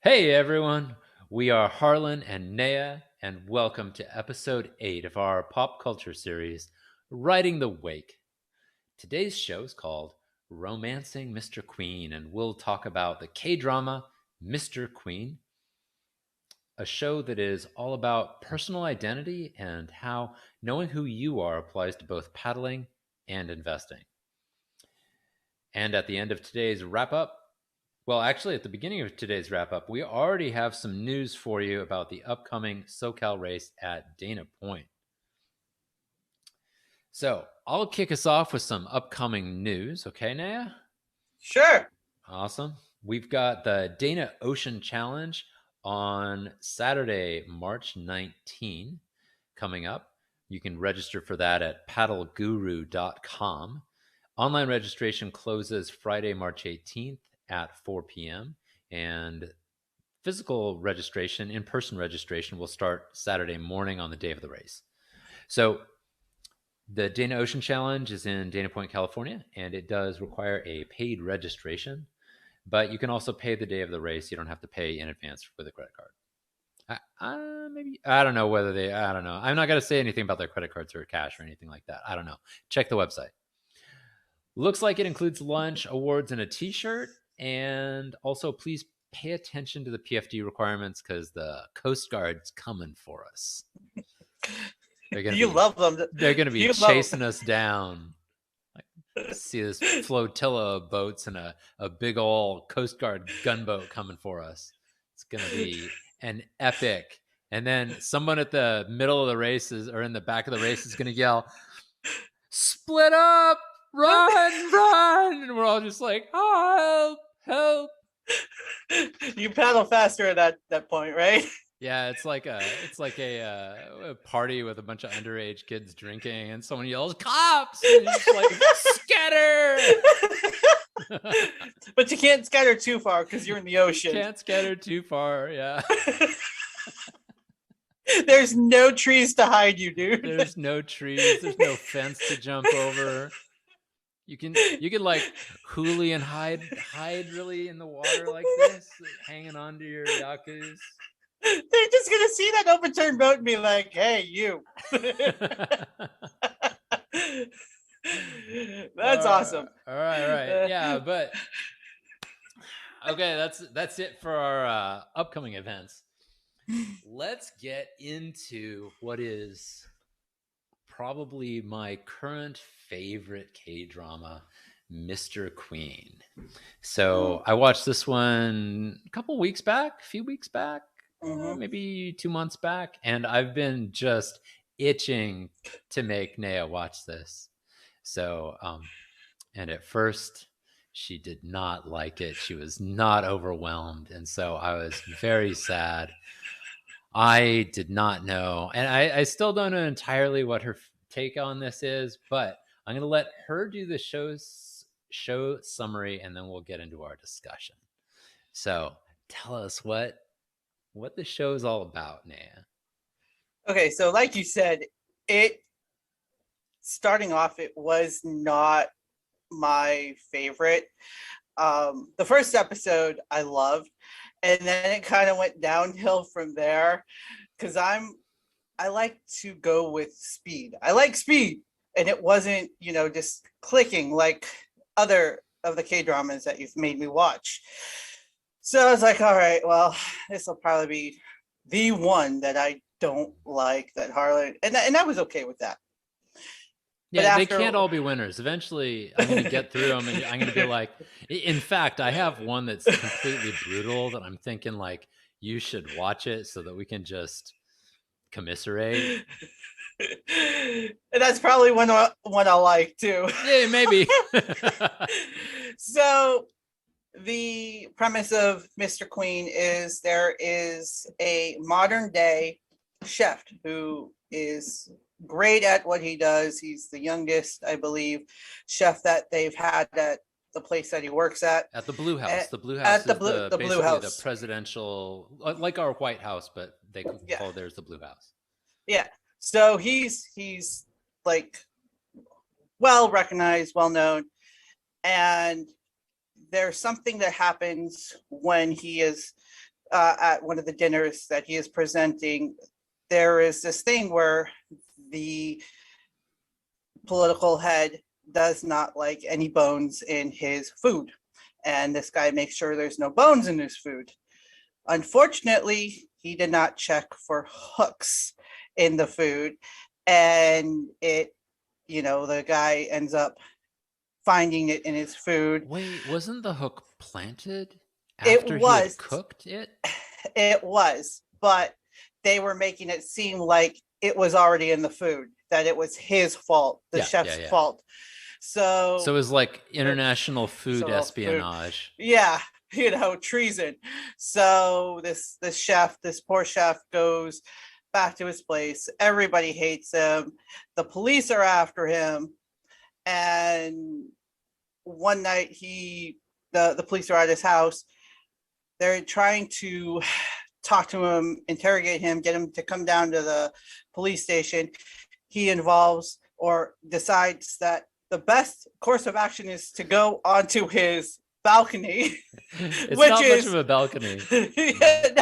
Hey everyone, we are Harlan and Nea, and welcome to episode 8 of our pop culture series, Riding the Wake. Today's show is called Romancing Mr. Queen, and we'll talk about the K-drama Mr. Queen, a show that is all about personal identity and how knowing who you are applies to both paddling and investing. And at the end of today's wrap up, well, actually, at the beginning of today's wrap up, we already have some news for you about the upcoming SoCal race at Dana Point. So I'll kick us off with some upcoming news. Okay, Naya? Sure. Awesome. We've got the Dana Ocean Challenge on Saturday, March 19, coming up. You can register for that at paddleguru.com. Online registration closes Friday, March 18th at 4 p.m. And physical registration, in-person registration, will start Saturday morning on the day of the race. So the Dana Ocean Challenge is in Dana Point, California, and it does require a paid registration, but you can also pay the day of the race. You don't have to pay in advance with a credit card. Maybe, I don't know whether they, I don't know. I'm not going to say anything about their credit cards or cash or anything like that. I don't know. Check the website. Looks like it includes lunch, awards, and a t-shirt. And also, please pay attention to the PFD requirements because the Coast Guard's coming for us. They're gonna You be love them. they're gonna be You chasing us down. Like, see this flotilla of boats and a big old Coast Guard gunboat coming for us. It's gonna be an epic. And then someone at the middle of the races or in the back of the race is gonna yell, "Split up! Run, run!" And we're all just like, "Help! Help!" you paddle faster at that point, right? Yeah, it's like a party with a bunch of underage kids drinking, and someone yells "cops!" and you're just like scatter. But you can't scatter too far because you're in the ocean. Can't scatter too far. Yeah, There's no trees to hide you, dude. there's no trees. There's no fence to jump over. You can like hoolie and hide really in the water like this, hanging onto your yakus. They're just gonna see that overturned boat and be like, "Hey, you." That's awesome. All right. Yeah, but okay, that's it for our upcoming events. Let's get into what is probably my current favorite K-drama, Mr. Queen. So I watched this one a few weeks back, maybe 2 months back, and I've been just itching to make Naya watch this. So, and at first she did not like it. She was not overwhelmed. And so I was very sad. I did not know. And I still don't know entirely what her take on this is, but I'm going to let her do the show summary and then we'll get into our discussion. So tell us what the show is all about, Naya. Okay, so like you said, it starting off, it was not my favorite. The first episode I loved, and then it kind of went downhill from there because I like to go with speed. I like speed, and it wasn't just clicking like other of the K dramas that you've made me watch. So I was like, all right, well, this will probably be the one that I don't like, that Harlan, and I was okay with that. Yeah, they can't all be winners. Eventually, I'm going to get through them, and I'm going to be like, in fact, I have one that's completely brutal that I'm thinking like you should watch it so that we can just commiserate. And that's probably one I'll like too. Yeah, maybe. So the premise of Mr. Queen is there is a modern day chef who is great at what he does. He's the youngest, I believe, chef that they've had at the place that he works at. At the Blue House. The Blue House at is the Blue House. The presidential, like our White House, but they call theirs the Blue House. Yeah. So he's like well recognized, well known, and there's something that happens when he is at one of the dinners that he is presenting, there is this thing where the political head does not like any bones in his food. And this guy makes sure there's no bones in his food. Unfortunately, he did not check for hooks in the food. And the guy ends up finding it in his food. Wait, wasn't the hook planted It after he had was, cooked it? it was, but they were making it seem like it was already in the food, that it was his fault, the Yeah, yeah, chef's yeah. fault. So So it was like international food so food, espionage. yeah, treason. So this chef, this poor chef, goes back to his place. Everybody hates him. The police are after him, and one night the police are at his house. They're trying to talk to him, interrogate him, get him to come down to the police station. He involves or decides that the best course of action is to go onto his balcony, It's which not much of is a balcony.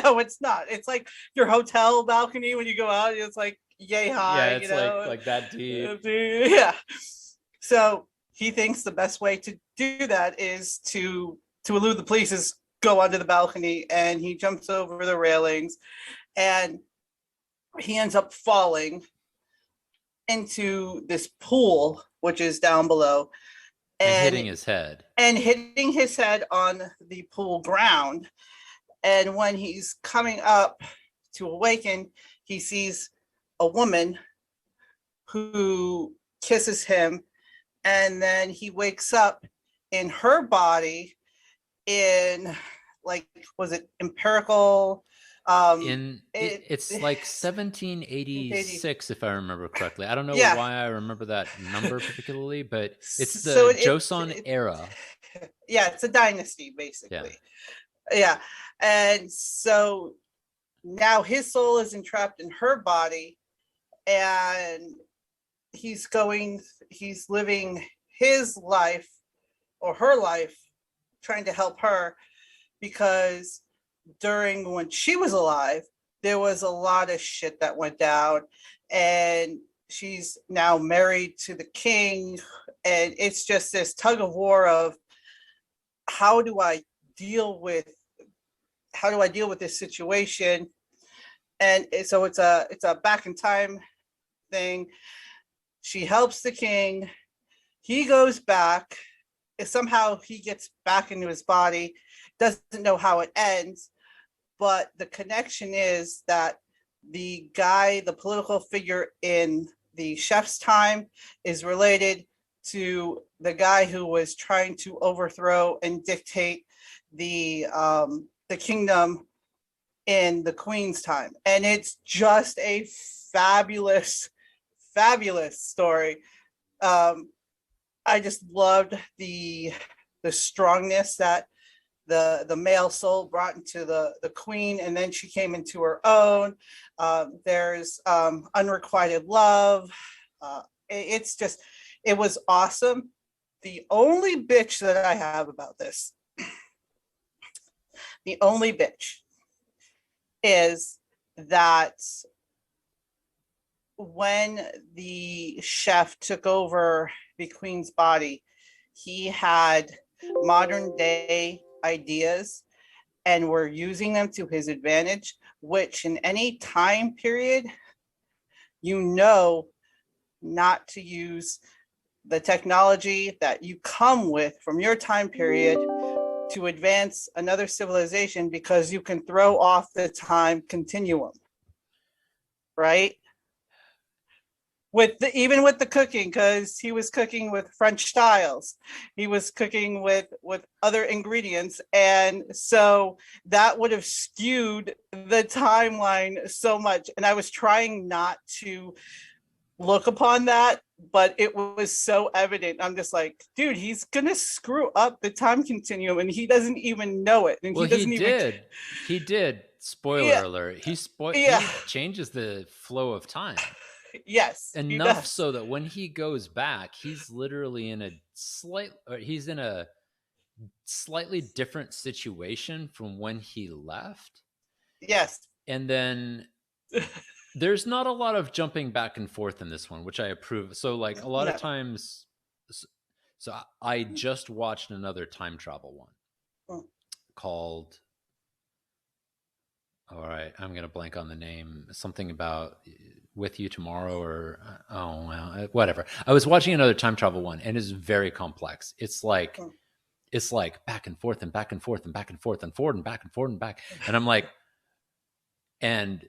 no, it's not. It's like your hotel balcony when you go out. It's like yay high, Yeah, it's like that deep. Yeah. So he thinks the best way to do that is to elude the police is go onto the balcony, and he jumps over the railings, and he ends up falling into this pool, which is down below, And hitting and his head. hitting his head on the pool ground. And when he's coming up to awaken, he sees a woman who kisses him, and then he wakes up in her body in, like, was it empirical? It's like 1786, if I remember correctly. I don't know Yeah. why I remember that number particularly, but it's So the Joseon era. yeah, it's a dynasty Yeah. basically. Yeah. And so now his soul is entrapped in her body, and he's living his life or her life trying to help her, because during when she was alive, there was a lot of shit that went down, and she's now married to the king, and it's just this tug of war of how do I deal with this situation. And so it's a back in time thing. She helps the king. He goes back. Somehow he gets back into his body. Doesn't know how it ends, but the connection is that the guy, the political figure in the chef's time, is related to the guy who was trying to overthrow and dictate the kingdom in the queen's time. And it's just a fabulous story. I just loved the strongness that the male soul brought into the queen, and then she came into her own. There's unrequited love. It's just, it was awesome. The only bitch that I have about this, the only bitch, is that when the chef took over the queen's body, he had modern day ideas and were using them to his advantage, which in any time period, not to use the technology that you come with from your time period to advance another civilization, because you can throw off the time continuum, right? Even with the cooking, because he was cooking with French styles, he was cooking with other ingredients, and so that would have skewed the timeline so much. And I was trying not to look upon that, but it was so evident. I'm just like, dude, he's gonna screw up the time continuum, and he doesn't even know it. And Well, he doesn't even. He did. Spoiler Yeah, alert. yeah, He changes the flow of time yes, he enough does. so that when he goes back, he's literally in he's in a slightly different situation from when he left. Yes. And then there's not a lot of jumping back and forth in this one, which I approve. So like a lot of No. times, so I just watched another time travel one called, all right, I'm gonna blank on the name. Something about with you tomorrow, or oh well, whatever. I was watching another time travel one, and it's very complex. It's like back and forth and back and forth and back and forth and forward and back and forth and back. And I'm like, and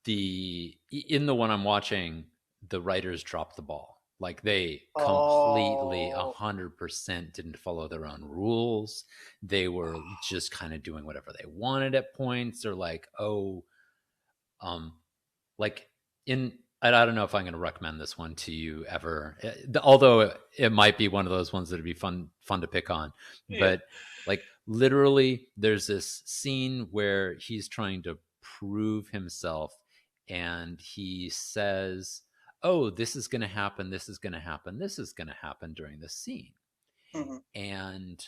the in the one I'm watching, the writers dropped the ball. Like they completely Oh. 100% didn't follow their own rules. They were just kind of doing whatever they wanted at points. They're like, oh, um, like in I don't know if I'm going to recommend this one to you ever, although it might be one of those ones that'd be fun to pick on. Yeah. But like literally, there's this scene where he's trying to prove himself, and he says, "Oh, this is going to happen. This is going to happen. This is going to happen during this scene." Mm-hmm. And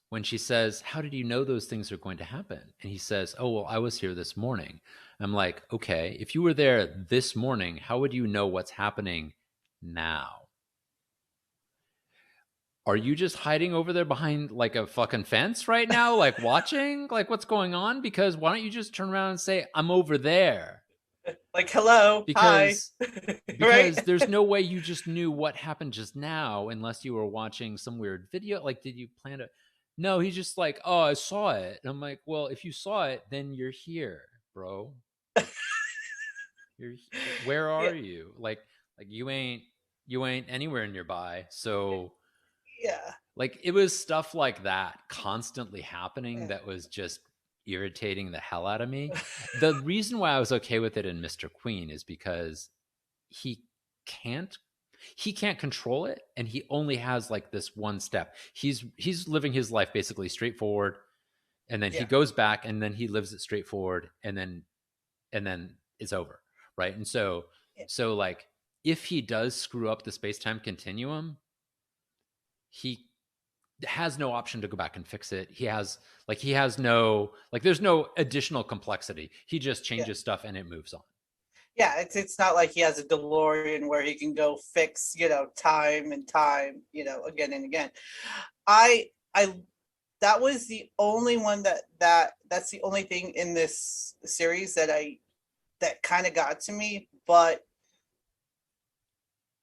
when she says, "How did you know those things are going to happen?" And he says, "Oh, well, I was here this morning." I'm like, okay, if you were there this morning, how would you know what's happening now? Are you just hiding over there behind like a fucking fence right now, like watching like what's going on? Because why don't you just turn around and say, "I'm over there"? Like, hello, hi, Because right? there's no way you just knew what happened just now unless you were watching some weird video. Like, did you plan to? No, he's just like, "Oh, I saw it." And I'm like, well, if you saw it, then you're here, bro. You're where Yeah, are you? Like you ain't anywhere nearby. So yeah, like it was stuff like that constantly happening yeah, that was just irritating the hell out of me. The reason why I was okay with it in Mr. Queen is because he can't he can't control it, and he only has like this one step. He's living his life basically straightforward, and then he yeah, goes back and then he lives it straightforward, and then it's over, right? And yeah, so like if he does screw up the space-time continuum, he has no option to go back and fix it. He has no, like there's no additional complexity. He just yeah. changes stuff and it moves on. Yeah, it's not like he has a DeLorean where he can go fix, time and time, again and again. I that was the only one that's the only thing in this series that kind of got to me, but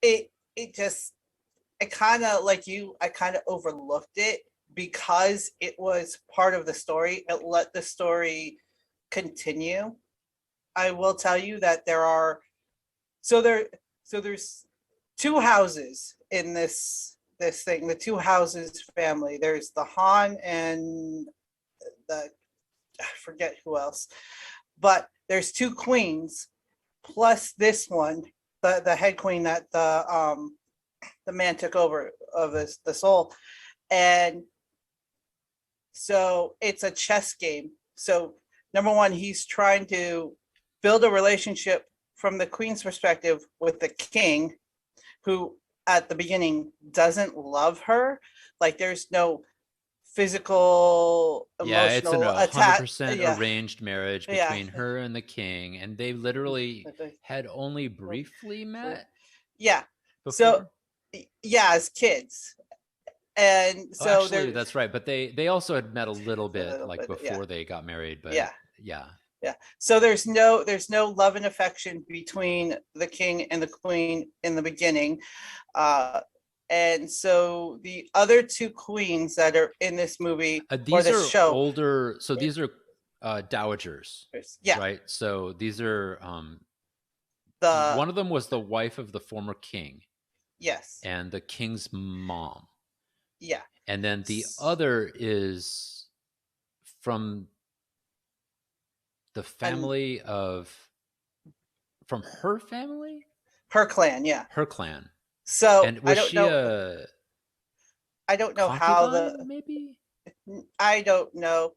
it just I kind of like you, I kind of overlooked it because it was part of the story. It let the story continue. I will tell you that so there so there's two houses in this thing, the two houses family. There's the Han and the I forget who else, but there's two queens plus this one, the head queen that the man took over of the soul, and so it's a chess game. So number one, he's trying to build a relationship from the queen's perspective with the king, who at the beginning doesn't love her. Like there's no physical, Yeah, it's an emotional attack. 100% Yeah, arranged marriage yeah, between her and the king, and they literally had only briefly met yeah. So before. yeah, as kids, and Oh, so actually, there's that's right. But they also had met a little a bit little like bit, yeah, before they got married. But yeah. yeah, Yeah. So there's no love and affection between the king and the queen in the beginning. Uh and so the other two queens that are in this movie or these this are show, older. So these are dowagers, yeah, right? So these are the one of them was the wife of the former king yes, and the king's mom, yeah, and then the other is from the and family of from her family, her clan, yeah. her clan. So And was she a I don't know how concubine? the Maybe I don't know,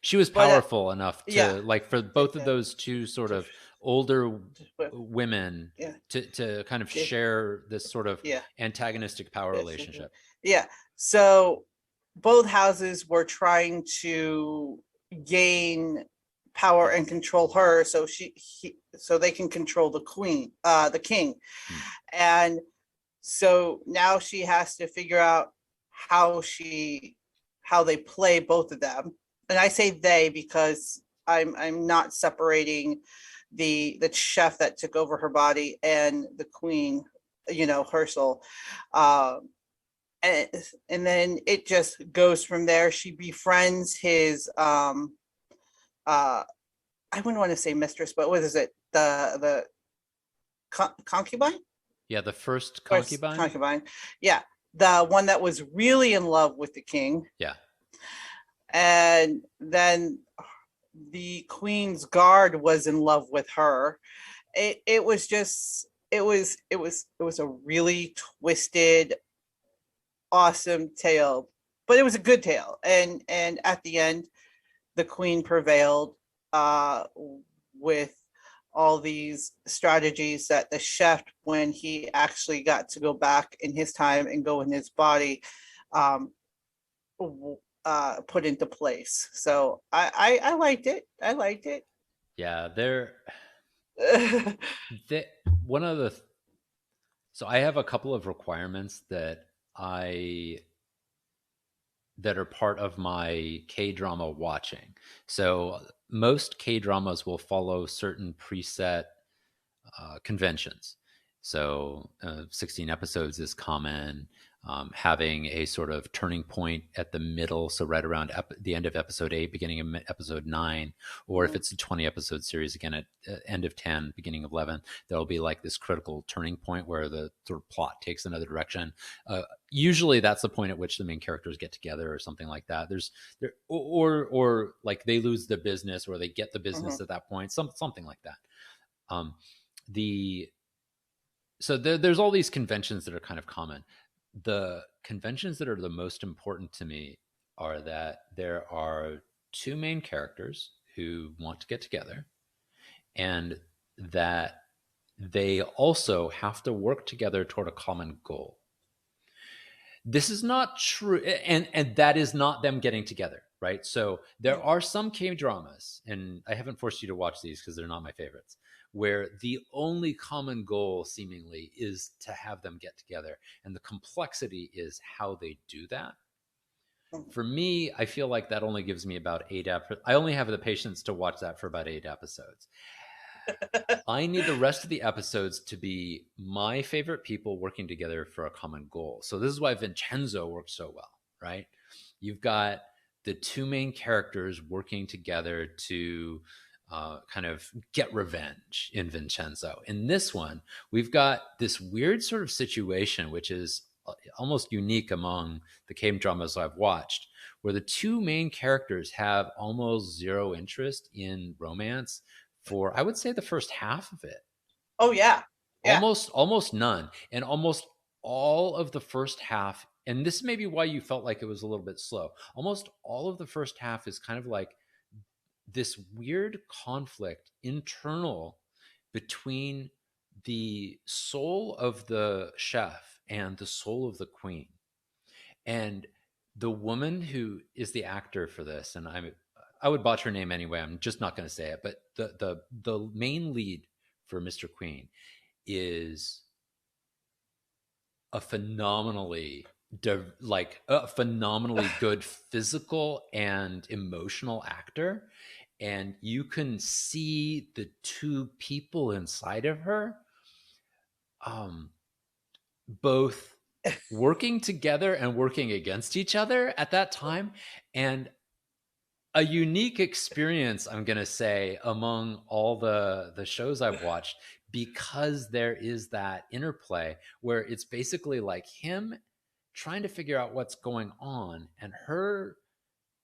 she was but powerful enough yeah, to like for both of those two sort to, of older to, women yeah, to kind of yeah, share this sort of yeah. antagonistic power Yes. relationship. Yeah. So both houses were trying to, gain power and control her, so so they can control the queen, the king. Hmm. And so now she has to figure out how she how they play both of them. And I say they because I'm not separating the chef that took over her body and the queen, her soul. um and, and then it just goes from there. She befriends his uh I wouldn't want to say mistress, but what is it, the concubine Yeah, the first or concubine. concubine, yeah, the one that was really in love with the king. Yeah. And then the queen's guard was in love with her. It was just it was a really twisted, awesome tale, but it was a good tale. And at the end, the queen prevailed, uh with all these strategies that the chef, when he actually got to go back in his time and go in his body, um put into place. So I liked it. I liked it. Yeah, they, one of the so I have a couple of requirements I that are part of my K drama watching. So most K dramas will follow certain preset conventions. So 16 episodes is common. Having a sort of turning point at the middle, so right around the end of episode 8, beginning of episode 9, or if Mhm, it's a 20 episode series, again at end of 10, beginning of 11, there'll be like this critical turning point where the sort of plot takes another direction. Usually that's the point at which the main characters get together or something like that. Or like they lose the business or they get the business mhm. at that point, something like that. Um, the there's all these conventions that are kind of common. The conventions that are the most important to me are that there are two main characters who want to get together, and that they also have to work together toward a common goal. This is not true, and that is not them getting together, right? So there Yeah. are some K dramas, and I haven't forced you to watch these because they're not my favorites, where the only common goal seemingly is to have them get together, and the complexity is how they do that. Mhm. For me, I feel like that only gives me about I only have the patience to watch that for about 8 episodes. I need the rest of the episodes to be my favorite people working together for a common goal. So this is why Vincenzo works so well, right? You've got the two main characters working together to kind of get revenge in Vincenzo. In this one, we've got this weird sort of situation, which is almost unique among the K dramas I've watched, where the two main characters have almost zero interest in romance for I would say the first half of it. Oh yeah, yeah, Almost none. And almost all of the first half, and this may be why you felt like it was a little bit slow. Almost all of the first half is kind of like this weird conflict internal between the soul of the chef and the soul of the queen. And the woman who is the actor for this, and I would botch her name anyway. I'm just not going to say it. But the main lead for Mr. Queen is a phenomenally good physical and emotional actor, and you can see the two people inside of her, um, both working together and working against each other at that time, and a unique experience, I'm going to say, among all the shows I've watched, because there is that interplay where it's basically like him trying to figure out what's going on and her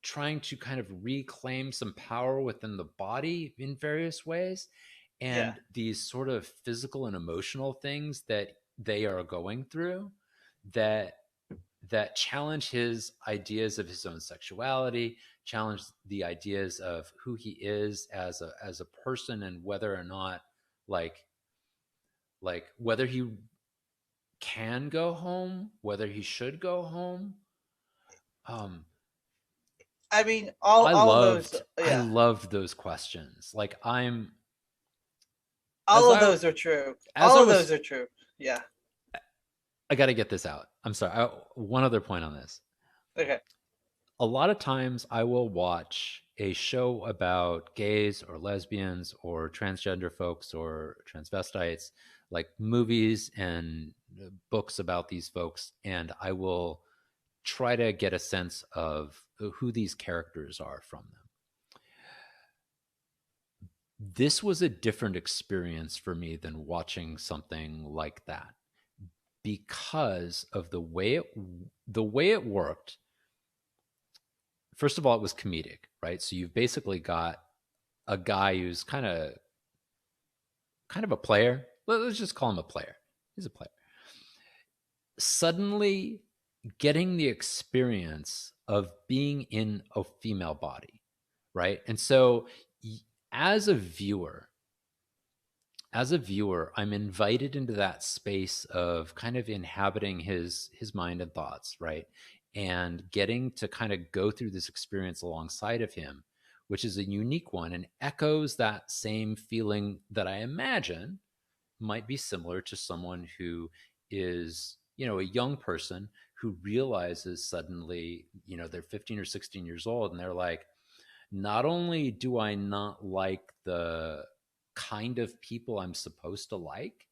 trying to kind of reclaim some power within the body in various ways, yeah, and these sort of physical and emotional things that they are going through that challenge his ideas of his own sexuality, challenge the ideas of who he is as a person, and whether or not like whether he can go home, whether he should go home. Um, I mean, I all of those, loved I yeah, loved those questions. Like I'm as all of I those are true. as I All of was those are true. Yeah. I got to get this out. I'm sorry. One other point on this. Okay. A lot of times I will watch a show about gays or lesbians or transgender folks or transvestites, like movies and books about these folks, and I will try to get a sense of who these characters are from them. This was a different experience for me than watching something like that because of the way it worked. First of all, it was comedic, right? So you've basically got a guy who's kind of a player. Let's just call him a player. He's a player. Suddenly getting the experience of being in a female body, right? And so as a viewer, I'm invited into that space of kind of inhabiting his mind and thoughts, right? And getting to kind of go through this experience alongside of him, which is a unique one and echoes that same feeling that I imagine might be similar to someone who is, a young person who realizes suddenly, they're 15 or 16 years old and they're like, not only do I not like the kind of people I'm supposed to like,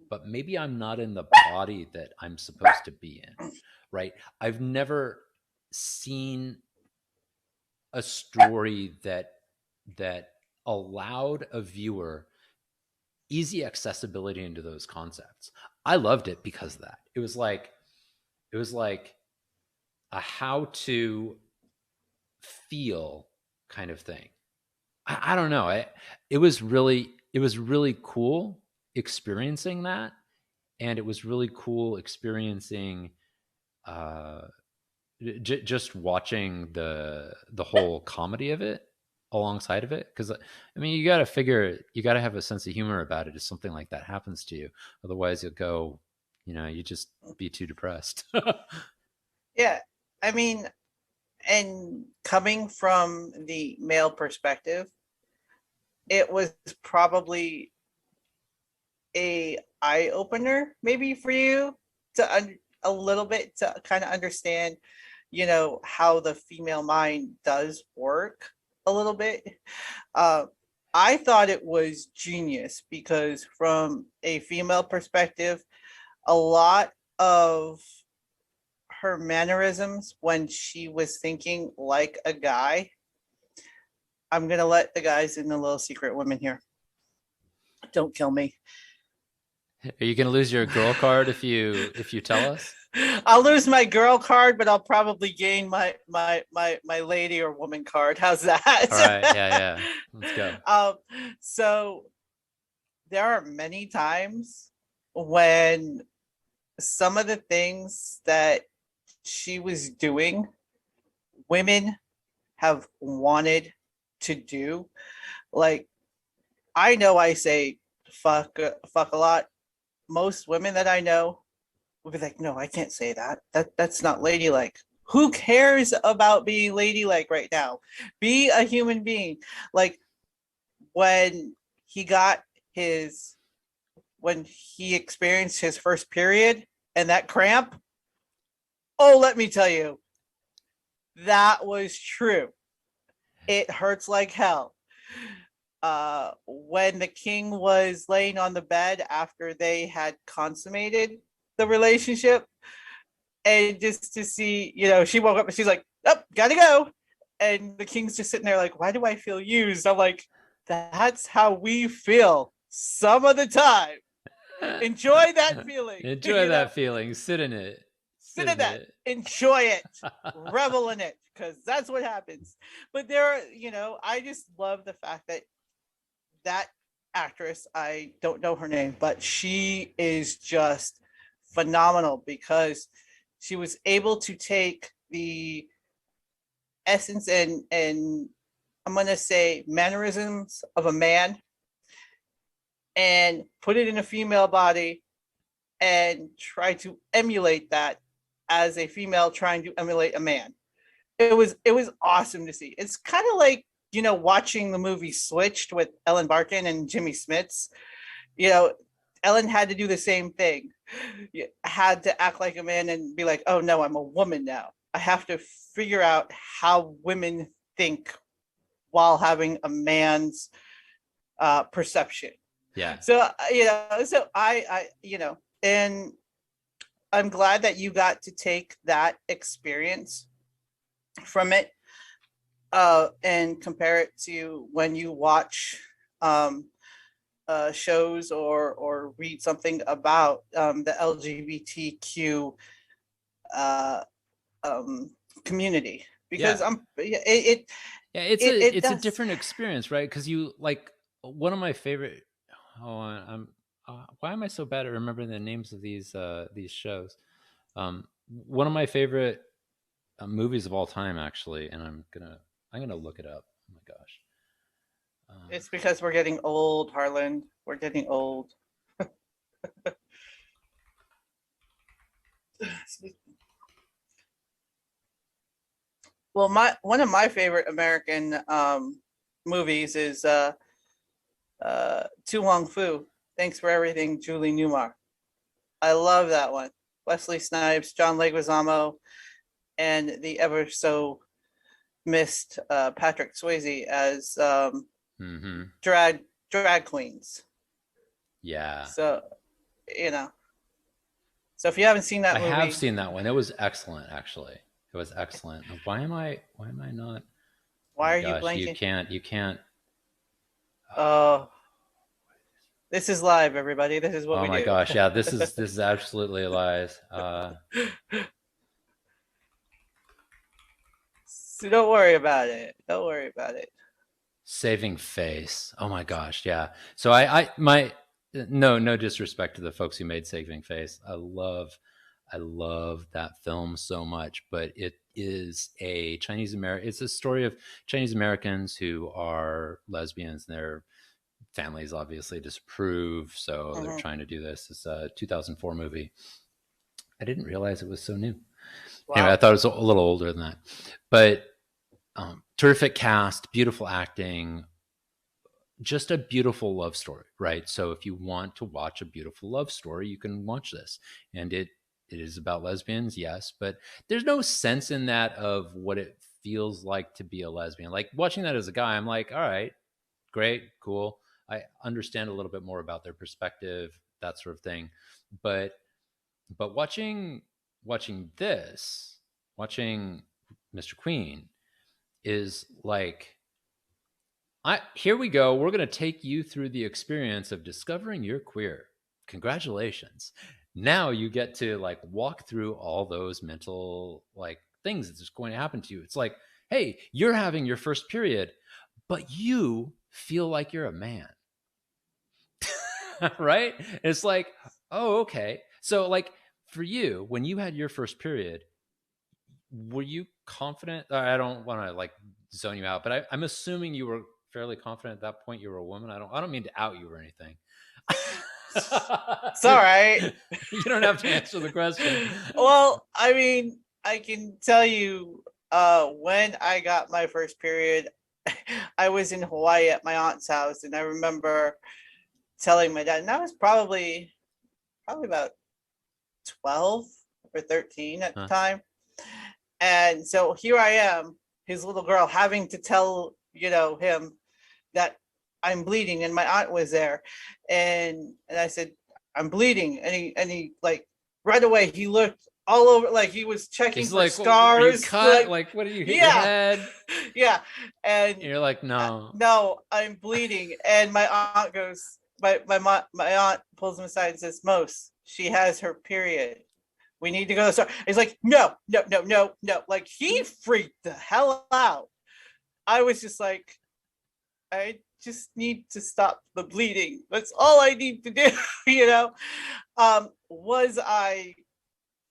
but maybe I'm not in the body that I'm supposed to be in, right? I've never seen a story that allowed a viewer easy accessibility into those concepts. I loved it because of that. It was like a how to feel kind of thing. I don't know. It was really cool experiencing that, and it was really cool experiencing uh, just watching the whole comedy of it alongside of it. Because I mean, you got to have a sense of humor about it if something like that happens to you. Otherwise, you'll go, you just be too depressed. Yeah. I mean, and coming from the male perspective, it was probably a eye opener maybe for you to a little bit to kind of understand, how the female mind does work a little bit. Uh, I thought it was genius because from a female perspective, a lot of her mannerisms when she was thinking like a guy. I'm gonna let the guys in the little secret women here. Don't kill me. Are you going to lose your girl card if you tell us? I'll lose my girl card, but I'll probably gain my lady or woman card. How's All right. Yeah, that? yeah. Let's go. um, so there are many times when some of the things that she was doing, women have wanted to do. Like, I know I say fuck a lot. Most women that I know will be like, no, I can't say that. That's not ladylike. Who cares about being ladylike right now? Be a human being. Like when he got his when he experienced his first period and that cramp, oh, let me tell you, that was true. It hurts like hell. When the king was laying on the bed after they had consummated the relationship, and just to see, she woke up and she's like, "Oh, gotta go," and the king's just sitting there like, "Why do I feel used?" I'm like, "That's how we feel some of the time. Enjoy that feeling, Enjoy that feeling. Sit in it. Sit Sit in in that, it. enjoy it, revel in it, because that's what happens." But there are, I just love the fact that that actress, I don't know her name, but she is just phenomenal because she was able to take the essence and I'm going to say mannerisms of a man and put it in a female body and try to emulate that as a female trying to emulate a man. it was awesome to see. It's kind of like, watching the movie Switched with Ellen Barkin and Jimmy Smits. You know, Ellen had to do the same thing. You had to act like a man and be like, oh no, I'm a woman now. I have to figure out how women think while having a man's perception. Yeah. So and I'm glad that you got to take that experience from it and compare it to when you watch um, shows or read something about the LGBTQ uh, um, community, because Yeah. Yeah, it it's a does. different experience, right? Because you like one of my favorite. Oh, I'm. Why am I so bad at remembering the names of these shows? One of my favorite movies of all time, actually, and I'm gonna look it up. Oh my gosh. Um, It's because we're getting old, Harlan. We're getting old. Well, my one of my favorite American movies is Tu Wong Fu. Thanks for everything, Julie Newmar. I love that one. Wesley Snipes, John Leguizamo, and the ever so missed Patrick Swayze as mm-hmm. drag queens. Yeah, So you know, so if you haven't seen I that have movie, seen that one. It was excellent, actually. It was excellent. Why am I? Why am I not? Oh why my are you gosh, blanking? you can't. Oh, this is live, everybody. This is what Oh we my do. gosh, yeah, this is absolutely lies. So don't worry about it. Don't worry about it. Saving Face. Oh my gosh, yeah. So I my no disrespect to the folks who made Saving Face. I love that film so much, but it is a Chinese American. It's a story of Chinese Americans who are lesbians, and their families obviously disapprove, so they're Mhm. trying to do this. It's a 2004 movie. I didn't realize it was so new. Anyway, I Wow. thought it was a little older than that, but terrific cast, beautiful acting, just a beautiful love story, right? So if you want to watch a beautiful love story, you can watch this. And it is about lesbians, yes, but there's no sense in that of what it feels like to be a lesbian. Like watching that as a guy, I'm like, all right, great, cool. I understand a little bit more about their perspective, that sort of thing. But watching this, watching Mr. Queen is like here we go. We're going to take you through the experience of discovering you're queer. Congratulations. Now you get to like walk through all those mental like things that's going to happen to you. It's like, hey, you're having your first period, but you feel like you're a man. Right? It's like, oh, okay. So like for you, when you had your first period, were you confident? I don't want to like zone you out, but I'm assuming you were fairly confident at that point you were a woman. I don't mean to out you or anything. It's all right. You don't have to answer the question. Well, I mean, I can tell you when I got my first period, I was in Hawaii at my aunt's house, and I remember telling my dad, and I was probably about 12 or 13 at the Huh. time. And so here I am, his little girl, having to tell, him that I'm bleeding, and my aunt was there. And I said, I'm bleeding. And he like right away he looked all over, like he was checking He's for like, well, are you scars. cut? Like, Like, what did you hit your yeah, head? yeah. And And you're like, no. no, I'm bleeding. And my aunt goes, my aunt pulls him aside and says, Mose, she has her period. We need to go to the store. He's like, no, no, no, no, no. Like he freaked the hell out. I was just like, I just need to stop the bleeding. That's all I need to do, you know. Was I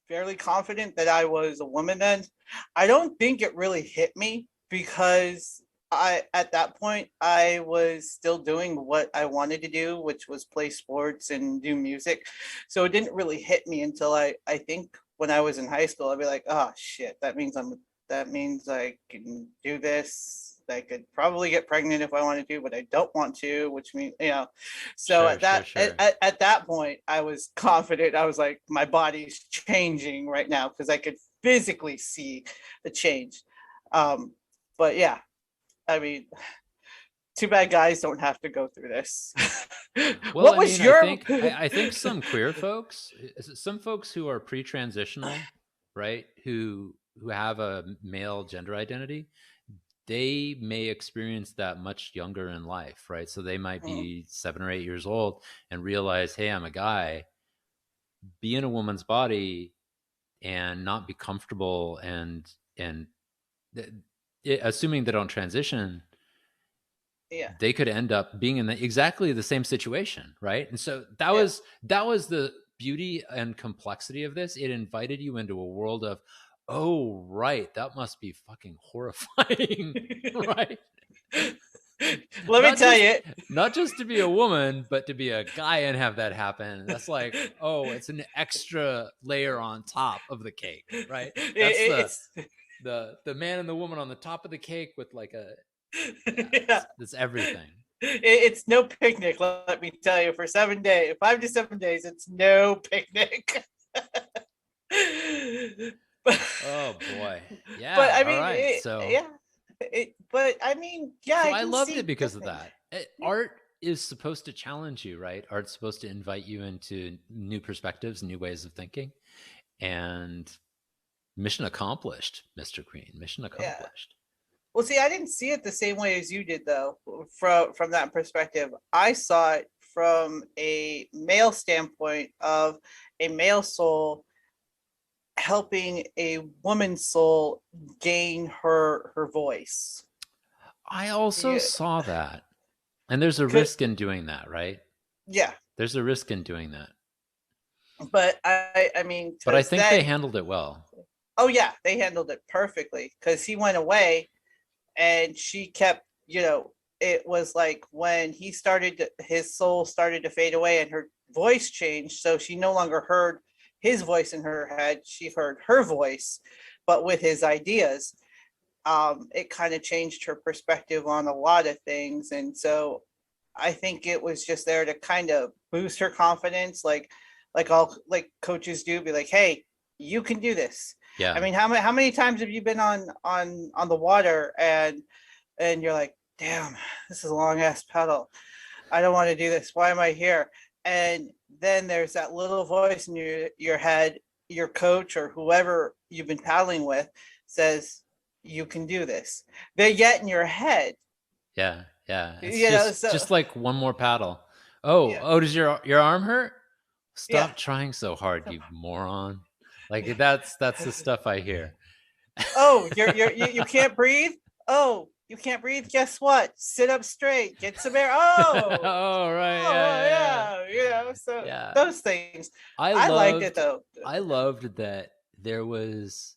fairly confident that I was a woman then? I don't think it really hit me because I at that point I was still doing what I wanted to do, which was play sports and do music. So it didn't really hit me until I think when I was in high school, I'd be like, oh shit, that means I'm that means I can do this. I could probably get pregnant if I want to do, but I don't want to, which means, so Sure, at sure, that sure. at that point I was confident. I was like, my body's changing right now because I could physically see the change. um but yeah, I mean, too bad guys don't have to go through this. Well, What I was mean, I your think I think some queer folks, some folks who are pre-transitional, right, who have a male gender identity, they may experience that much younger in life, right? So they might be 7 or 8 years old and realize, hey, I'm a guy, be in a woman's body and not be comfortable and assuming they don't transition, yeah, they could end up being in exactly the same situation, right? And so yeah. that was the beauty and complexity of this. It invited you into a world of, oh right, that must be fucking horrifying, right? Let me not tell just you, not just to be a woman, but to be a guy and have that happen. That's like, oh, it's an extra layer on top of the cake, right? That's it's the man and the woman on the top of the cake with like a, yeah, yeah. that's everything. It's no picnic, let me tell you. For 7 days, 5 to 7 days, it's no picnic. but, Oh boy. but Yeah. I All mean, right. So yeah. But I mean, yeah, so I I can loved it see because of different. that. Yeah, Art is supposed to challenge you, right? Art's supposed to invite you into new perspectives, new ways of thinking, and mission accomplished, Mr. Green. Mission yeah. accomplished. Well, see, I didn't see it the same way as you did, though. From that perspective, I saw it from a male standpoint of a male soul helping a woman's soul gain her voice. I also Yeah, saw that. And there's a could, risk in doing that, right? yeah. There's a risk in doing that. But I mean, But I because think they then, handled it well. oh yeah, they handled it perfectly. Because he went away, and she kept, it was like when his soul started to fade away, and her voice changed, so she no longer heard his voice in her head. She heard her voice, but with his ideas. It kind of changed her perspective on a lot of things. And so I think it was just there to kind of boost her confidence, like all like coaches do, be like, hey, you can do this. I Yeah. mean, how many times have you been on the water, and you're like, damn, this is a long ass pedal. I don't want to do this. Why am I here? And then there's that little voice in your head, your coach or whoever you've been paddling with says, you can do this. They get in your head, Yeah. Yeah. It's so just like one more paddle. Oh, yeah, oh, does your arm hurt? yeah. Stop trying so hard, you moron. Like that's the stuff I hear. Oh, you can't breathe. Oh, you can't breathe. Guess what? Sit up straight. Get some air. Oh, Oh, right. Yeah, oh yeah, yeah. So yeah. Yeah. those things. I I liked it loved though. I loved that there was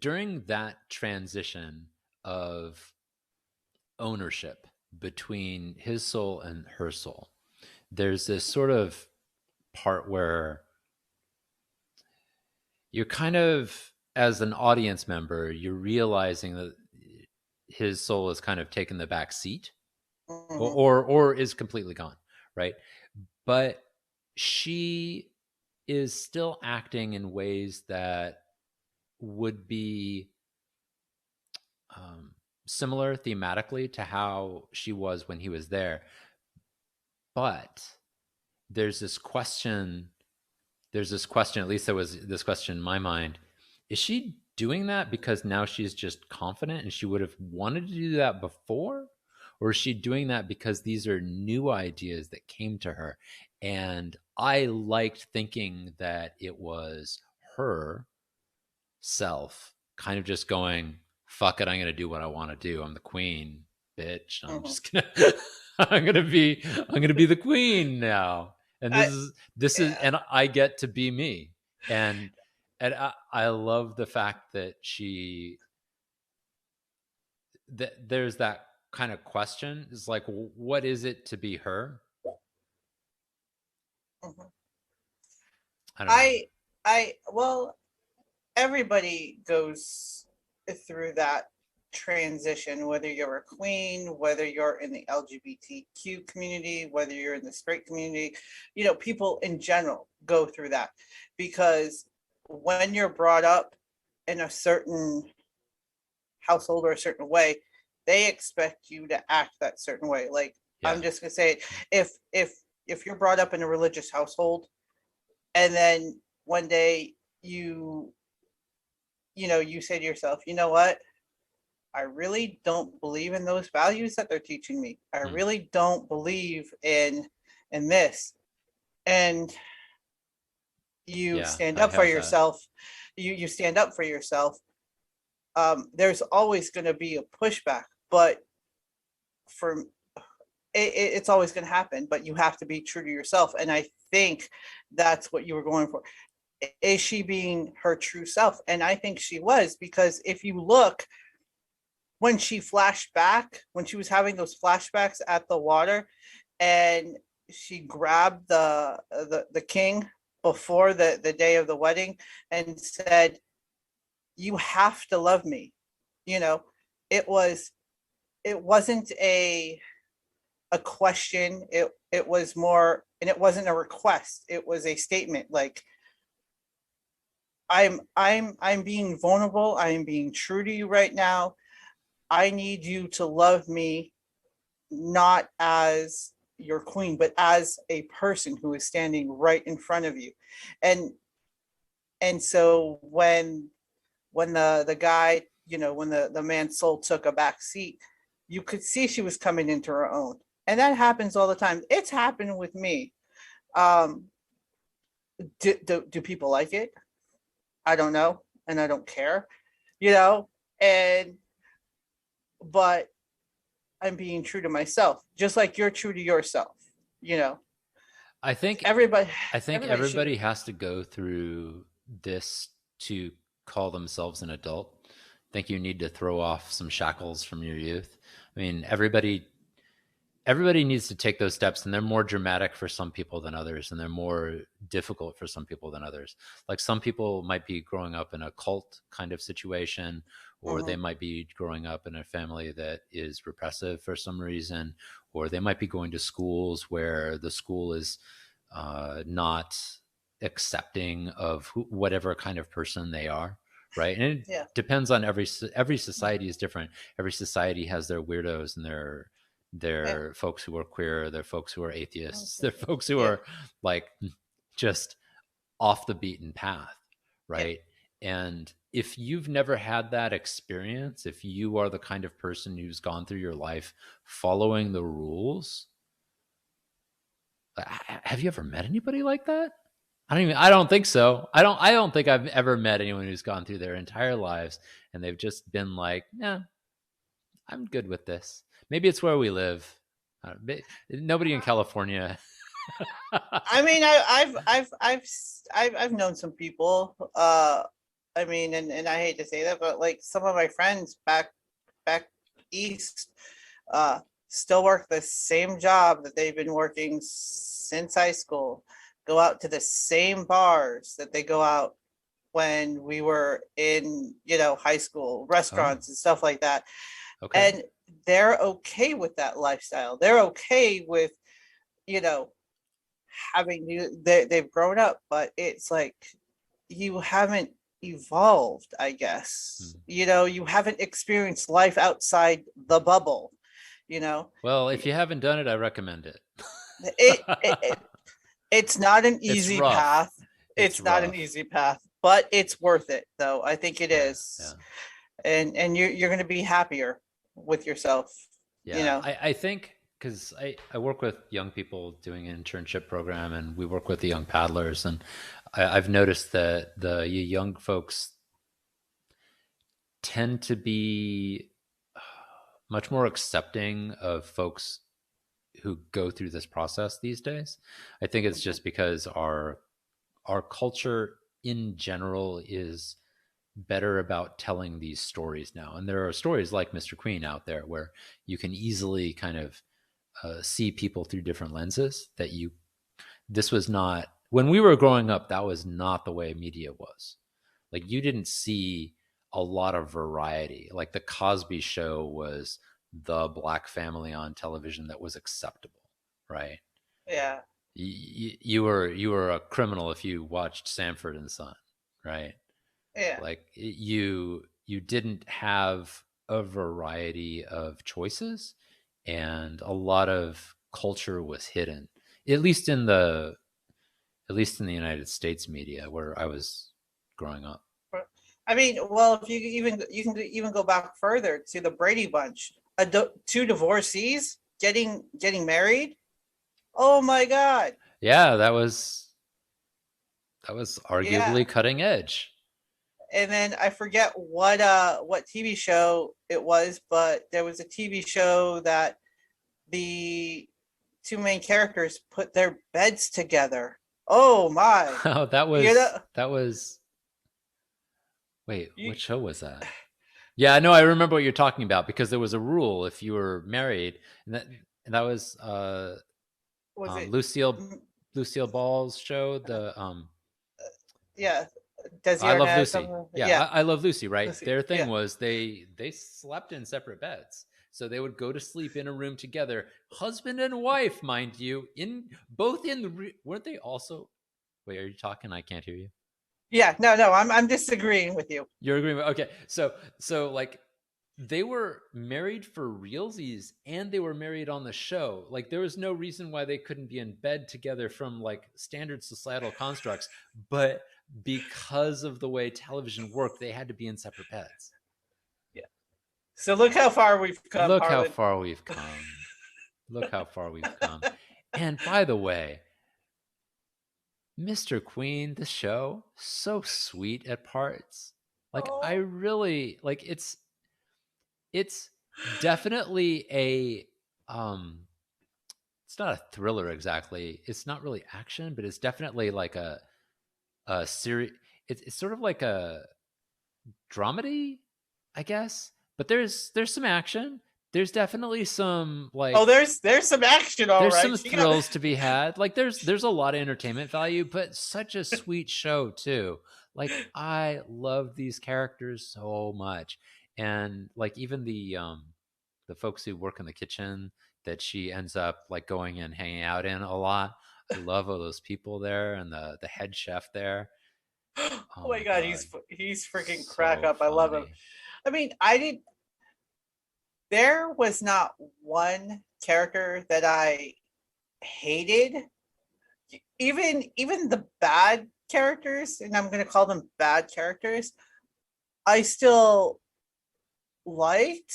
during that transition of ownership between his soul and her soul. There's this sort of part where you're kind of, as an audience member, you're realizing that his soul is kind of taken the back seat, Mhm. or is completely gone, right? But she is still acting in ways that would be um, similar thematically to how she was when he was there. But there's this question, at least there was this question in my mind. Is she doing that because now she's just confident and she would have wanted to do that before? Or is she doing that because these are new ideas that came to her? And I liked thinking that it was her self kind of just going, fuck it, I'm going to do what I want to do. I'm the queen, bitch. I'm Mhm. just going to, I'm going to be the queen now. And I this is, yeah. and I get to be me. And, I love the fact that that there's that kind of question is like, what is it to be her? Mhm. I don't know. I well, everybody goes. through that transition, whether you're a queen, whether you're in the LGBTQ community, whether you're in the straight community, people in general go through that, because when you're brought up in a certain household or a certain way, they expect you to act that certain way. Like, Yeah. I'm just gonna say it, if you're brought up in a religious household, and then one day you say to yourself, you know what, I really don't believe in those values that they're teaching me. I Mm. really don't believe in this. And you Yeah, stand I up for have that. yourself. You stand up for yourself. There's always going to be a pushback, but for it's always going to happen. But you have to be true to yourself, and I think that's what you were going for. Is she being her true self? And I think she was, because if you look, when she flashed back, when she was having those flashbacks at the water, and she grabbed the king before the day of the wedding and said, you have to love me. you know it was it wasn't a question. It was more, and it wasn't a request, it was a statement, like, I'm being vulnerable, I'm being true to you right now. I need you to love me, not as your queen, but as a person who is standing right in front of you. And and so when the guy, when the man's soul took a back seat, you could see she was coming into her own. And that happens all the time. It's happened with me. um do people like it? I don't know, and I don't care, you know and but I'm being true to myself, just like you're true to yourself. you know I think everybody I think everybody should everybody be. has to go through this to call themselves an adult. I think you need to throw off some shackles from your youth. I mean, everybody needs to take those steps, and they're more dramatic for some people than others, and they're more difficult for some people than others. Like, some people might be growing up in a cult kind of situation, or they Mhm. might be growing up in a family that is repressive for some reason, or they might be going to schools where the school is not accepting of whatever kind of person they are, right? And it Yeah. depends on every society is different. Every society has their weirdos and Yeah. their folks who are queer, their folks who are atheists, their folks who Yeah. are like just off the beaten path, Yeah. right? And if you've never had that experience, if you are the kind of person who's gone through your life following the rules, have you ever met anybody like that? I don't think so. I don't think I've ever met anyone who's gone through their entire lives and they've just been like, yeah, I'm good with this. Maybe it's where we live. Nobody in California. I mean, I've known some people. I mean, and I hate to say that, but like some of my friends back east, uh, still work the same job that they've been working since high school. Go out to the same bars that they go out when we were in, high school, Oh, restaurants and stuff like that. okay. And they're okay with that lifestyle. They're okay with, you know, they've grown up, but it's like you haven't evolved, I guess. Hmm. You haven't experienced life outside the bubble, you know. Well, if you haven't done it, I recommend it. It, it, it it's not an It's easy rough. path. It's It's not an rough. easy path, but it's worth it though. I think it Yeah, yeah, is. And you're going to be happier with yourself, you yeah. know. I think because I work with young people doing an internship program, and we work with the young paddlers, and I've noticed that the young folks tend to be much more accepting of folks who go through this process these days. I think it's Mhm. just because our culture in general is better about telling these stories now. And there are stories like Mr. Queen out there where you can easily kind of see people through different lenses that this was not, when we were growing up, that was not the way media was. Like, you didn't see a lot of variety. Like the Cosby Show was the black family on television that was acceptable, right? Yeah. You were a criminal if you watched Sanford and Son, right? Yeah. Like you didn't have a variety of choices, and a lot of culture was hidden, at least in the at least in the United States media where I was growing up. I mean, well, if you can even go back further to the Brady Bunch, two divorcees getting married. Oh my God! Yeah, that was Yeah, arguably cutting edge. and then I forget what TV show it was, but there was a TV show that the two main characters put their beds together. Oh my! Oh, You know, that was wait, you, what show was that? Yeah, no, I remember what you're talking about because there was a rule if you were married, and that was was it? Lucille Ball's show. The Yeah, Desi I Love Arnaz, Lucy. something. Yeah, Yeah, I Love Lucy. Right. Lucy. Their thing Yeah. was they slept in separate beds, so they would go to sleep in a room together, husband and wife, mind you, in both in the weren't they also? Wait, are you talking? I can't hear you. Yeah, no, I'm disagreeing with you. You're agreeing. Okay, so like they were married for realsies and they were married on the show. Like there was no reason why they couldn't be in bed together from like standard societal constructs, but because of the way television worked, they had to be in separate beds. Yeah. So look how far we've come, Look how Harlan. far we've come. Look how far we've come. And by the way, Mr. Queen, the show, so sweet at parts. Like I Oh, really like it's definitely a it's not a thriller exactly. It's not really action, but it's definitely like a series. It's sort of like a dramedy, I guess. But there's some action. There's definitely some oh, like there's some action, all there's right. some thrills to be had. Like there's a lot of entertainment value, but such a sweet show too. Like I love these characters so much. And like even the folks who work in the kitchen that she ends up like going and hanging out in a lot. I love all those people there and the head chef there. Oh Oh my my God, god. he's freaking crack So up. I love him. funny. I mean, I did. There was not one character that I hated. Even the bad characters, and I'm gonna call them bad characters. I still liked.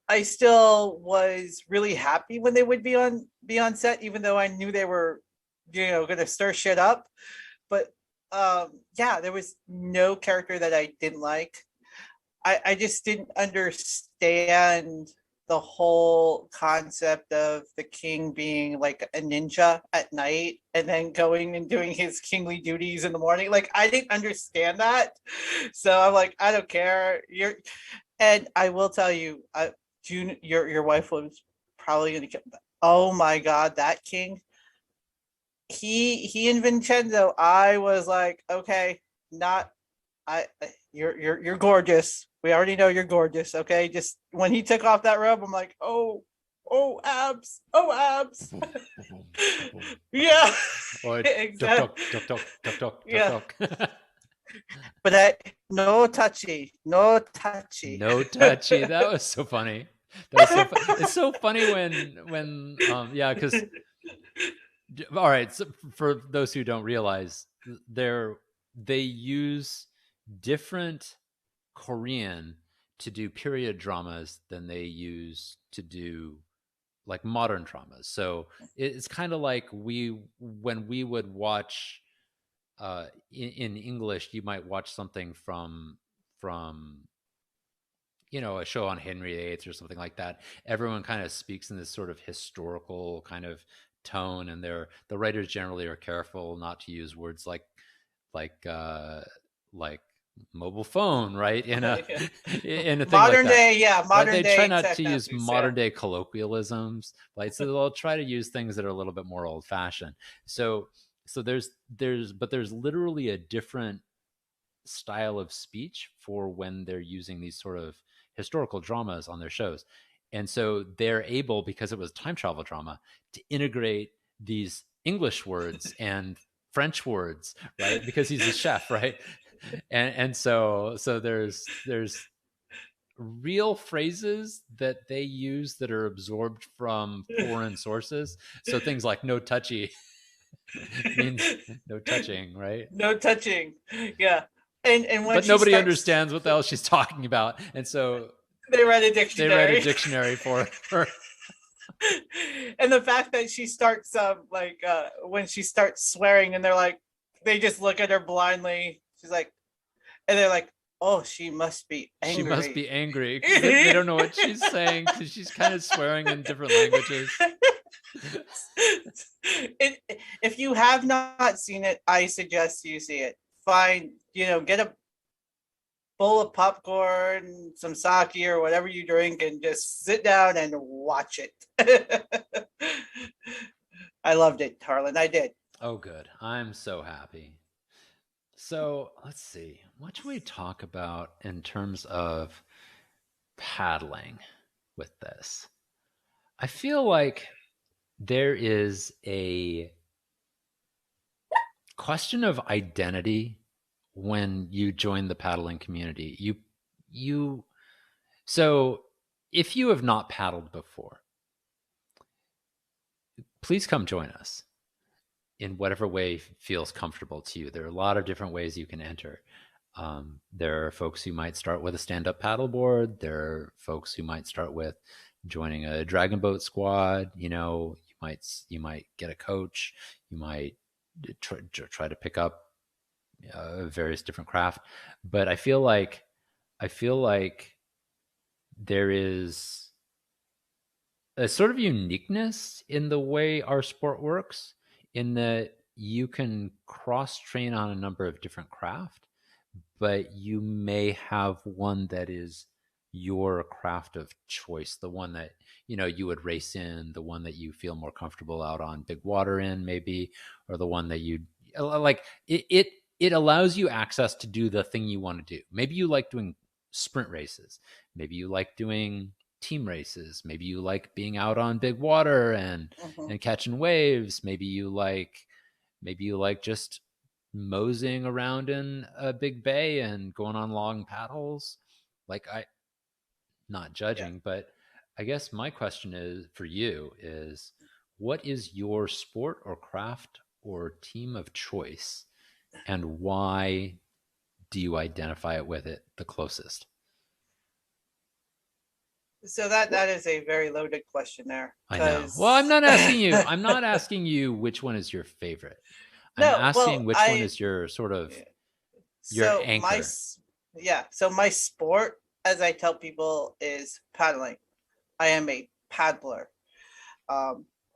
I still was really happy when they would be on set, even though I knew they were, going to stir shit up. But yeah, there was no character that I didn't like. I just didn't understand the whole concept of the king being like a ninja at night and then going and doing his kingly duties in the morning. Like I didn't understand that. So I'm like, I don't care. And I will tell you, June, your wife was probably gonna get. Oh my God, that king. He and Vincenzo. I was like, okay, not. You're gorgeous. We already know you're gorgeous. Okay, just when he took off that robe, I'm like, oh abs. Yeah, Or duck exactly. duck duck duck duck duck duck Yeah, duck. but no touchy, no touchy. No touchy. That was so funny. That was so it's so funny when yeah, because all right, so for those who don't realize, they use different Korean to do period dramas than they use to do like modern dramas. So it's kind of like we when we would watch in English, you might watch something from a show on Henry VIII or something like that. Everyone kind of speaks in this sort of historical kind of tone, and the writers generally are careful not to use words like like mobile phone, right? In a Yeah. in a thing like Modern that. day, yeah, Right, modern they try day not to use technologies, yeah. modern day colloquialisms, like so they'll try to use things that are a little bit more old fashioned. So there's literally a different style of speech for when they're using these sort of historical dramas on their shows. And so they're able, because it was time travel drama, to integrate these English words and French words, right? Because he's a chef, right? And so there's real phrases that they use that are absorbed from foreign sources. So things like no touchy means no touching, right? No touching. Yeah. And when But she nobody starts, understands what the hell she's talking about. And so they read a they write a dictionary. dictionary for her. And the fact that she starts when she starts swearing and they're like, they just look at her blindly. She's like, and they're like, oh, she must be She must angry. be angry because they don't know what she's saying because she's kind of swearing in different languages. If you have not seen it, I suggest you see it. Find, get a bowl of popcorn, some sake or whatever you drink, and just sit down and watch it. I loved it, Harlan. I did. Oh, good. I'm so happy. So let's see. What should we talk about in terms of paddling with this? I feel like there is a question of identity when you join the paddling community. You so if you have not paddled before, please come join us in whatever way feels comfortable to you. There are a lot of different ways you can enter. There are folks who might start with a stand-up paddleboard. There are folks who might start with joining a dragon boat squad. You might get a coach. You might try to pick up various different craft. But I feel like there is a sort of uniqueness in the way our sport works, in that you can cross train on a number of different craft, but you may have one that is your craft of choice, the one that you would race in, the one that you feel more comfortable out on big water in, maybe, or the one that you like. It allows you access to do the thing you want to do. Maybe you like doing sprint races, maybe you like doing team races, maybe you like being out on big water and Mhm. catching waves, maybe you like just moseying around in a big bay and going on long paddles. Like, I not Yeah. judging, but I guess my question is for you is, what is your sport or craft or team of choice, and why do you identify it with it the closest? So that is a very loaded question there, I know. Well, I'm because not asking you. I'm not asking you which one is your favorite. I'm no, well, asking which one is your sort of your so anchor. so my sport, as I tell people, is paddling. I am a paddler.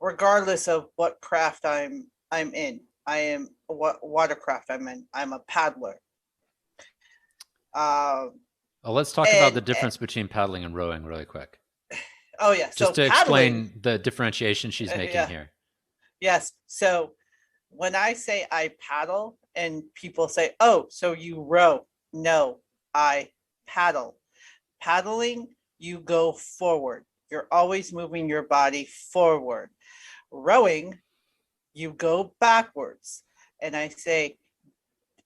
Regardless of what craft I'm in. I am what watercraft I'm in. I'm a paddler. Um, Well, let's talk about the and difference between paddling and rowing really quick, oh yeah, so just to paddling, explain the differentiation she's making yeah, here. yes. So when I say I paddle, and people say, "Oh, so you row?" No, I paddle. Paddling, you go forward. You're always moving your body forward. Rowing, you go backwards. And I say,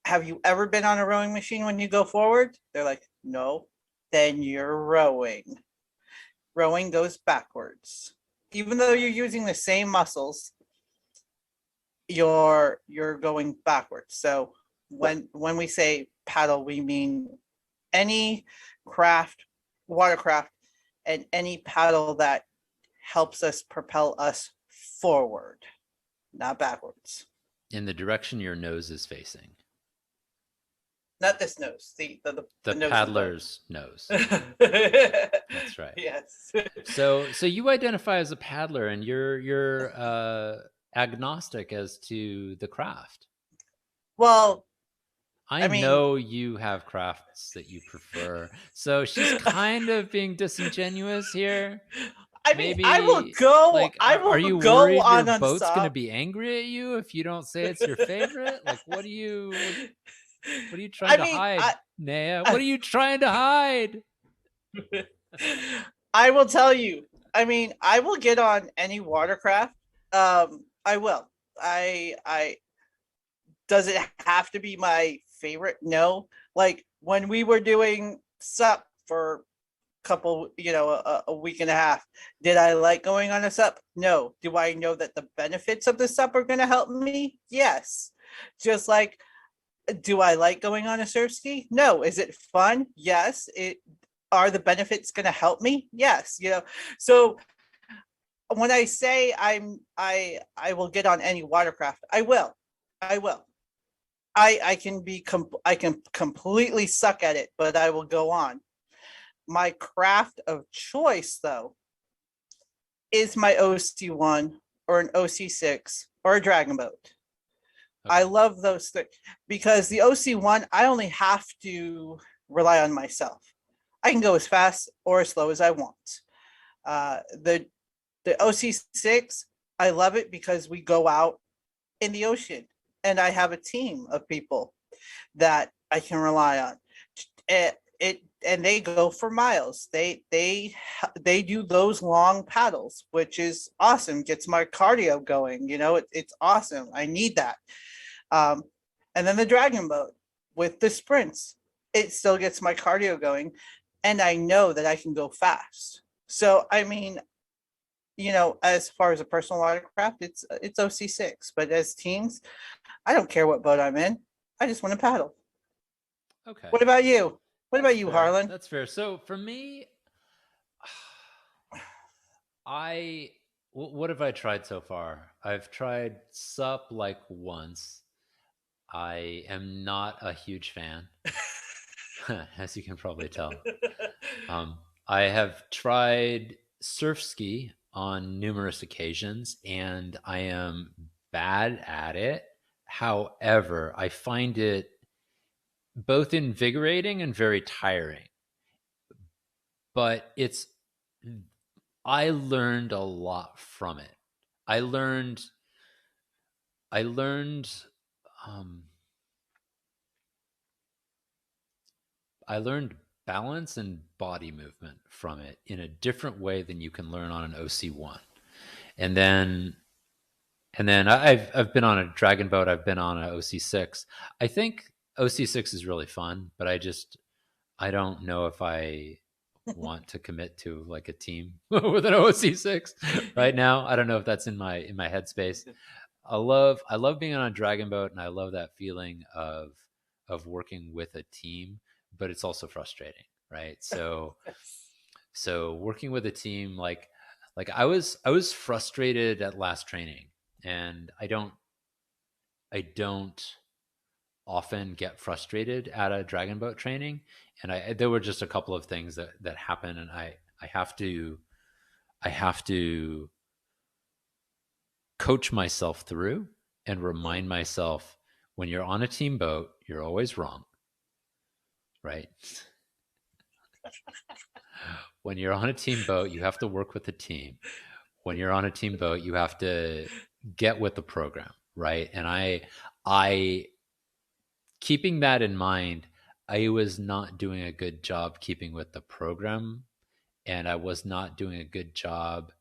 have you ever been on a rowing machine when you go forward? They're like, no. Then you're rowing. Rowing goes backwards. Even though you're using the same muscles, you're going backwards. So when we say paddle, we mean any craft, watercraft, and any paddle that helps us propel us forward, not backwards. In the direction your nose is facing, Not this nose, the the nose of the paddler's nose. That's right. yes. So you identify as a paddler, and you're agnostic as to the craft. Well, I I mean, know you have crafts that you prefer. So she's kind of being disingenuous here. Maybe, like, I are will you go worried your on boat's going to unstop. be angry at you if you don't say it's your favorite? Like, what do you? What are you trying I to mean, hide, Naya? What are you trying to hide? I will tell you. I mean, I will get on any watercraft. I will. I does it have to be my favorite? No. Like when we were doing sup for a couple, a week and a half, did I like going on a sup? No. Do I know that the benefits of the sup are going to help me? Yes. Just like, do I like going on a surf ski? No. Is it fun? Yes. It are the benefits going to help me? Yes. So when I say I will get on any watercraft, I will. I can completely suck at it, but I will go on. My craft of choice, though, is my OC1 or an OC6 or a dragon boat. I Okay. love those things because the OC1, I only have to rely on myself. I can go as fast or as slow as I want. The OC6, I love it because we go out in the ocean and I have a team of people that I can rely on. It and they go for miles. They do those long paddles, which is awesome. Gets my cardio going. It's awesome. I need that. Um, and then the dragon boat with the sprints, it still gets my cardio going, and I know that I can go fast. So I mean, as far as a personal watercraft, it's OC6. But as teams, I don't care what boat I'm in. I just want to paddle. Okay. What about you? What That's about you, fair. Harlan? That's fair. So for me, I what have I tried so far? I've tried sup like once. I am not a huge fan, as you can probably tell. Um, I have tried surf ski on numerous occasions, and I am bad at it. However, I find it both invigorating and very tiring. But I learned a lot from it. I learned I learned um, I learned balance and body movement from it in a different way than you can learn on an OC1. And then I've been on a dragon boat. I've been on an OC6. I think OC6 is really fun, but I don't know if I want to commit to like a team with an OC6 right now. I don't know if that's in my headspace. I love being on a dragon boat, and I love that feeling of working with a team, but it's also frustrating, right? So working with a team, like I was frustrated at last training, and I don't often get frustrated at a dragon boat training, and there were just a couple of things that happened, and I have to coach myself through and remind myself, when you're on a team boat, you're always wrong, right? When you're on a team boat, you have to work with the team. When you're on a team boat, you have to get with the program, right? And I keeping that in mind, I was not doing a good job keeping with the program, and I was not doing a good job.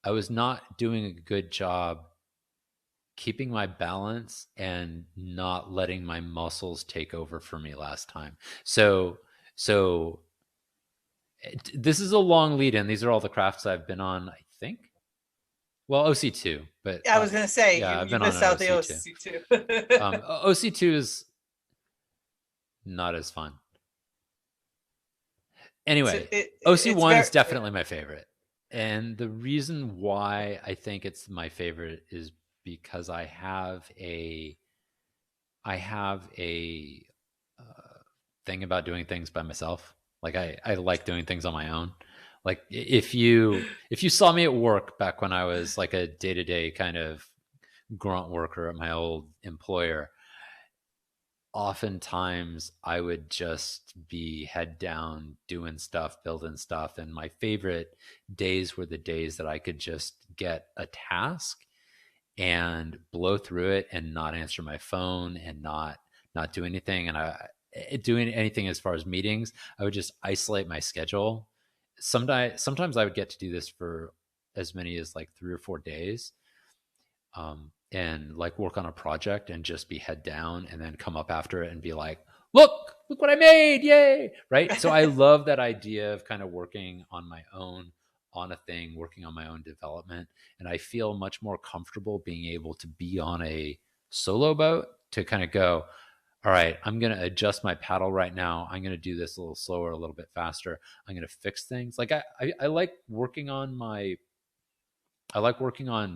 I was not doing a good job keeping my balance and not letting my muscles take over for me last time. So this is a long lead in. These are all the crafts I've been on, I think. Well, OC2, but I was gonna say yeah, I've you been on missed an out the OC2. OC2. OC2 is not as fun. Anyway, It's OC1 very is definitely my favorite. And the reason why I think it's my favorite is because I have a thing about doing things by myself. Like I like doing things on my own. Like if you saw me at work back when I was like a day-to-day kind of grunt worker at my old employer, oftentimes I would just be head down doing stuff, building stuff. And my favorite days were the days that I could just get a task and blow through it and not answer my phone and not do anything, and I doing anything as far as meetings, I would just isolate my schedule. Sometimes I would get to do this for as many as like 3 or 4 days, and like work on a project and just be head down, and then come up after it and be like, look what I made, yay, right? So I love that idea of kind of working on my own on a thing, working on my own development, and I feel much more comfortable being able to be on a solo boat to kind of go, all right, I'm going to adjust my paddle right now. I'm going to do this a little slower, a little bit faster. I'm going to fix things. Like I like working on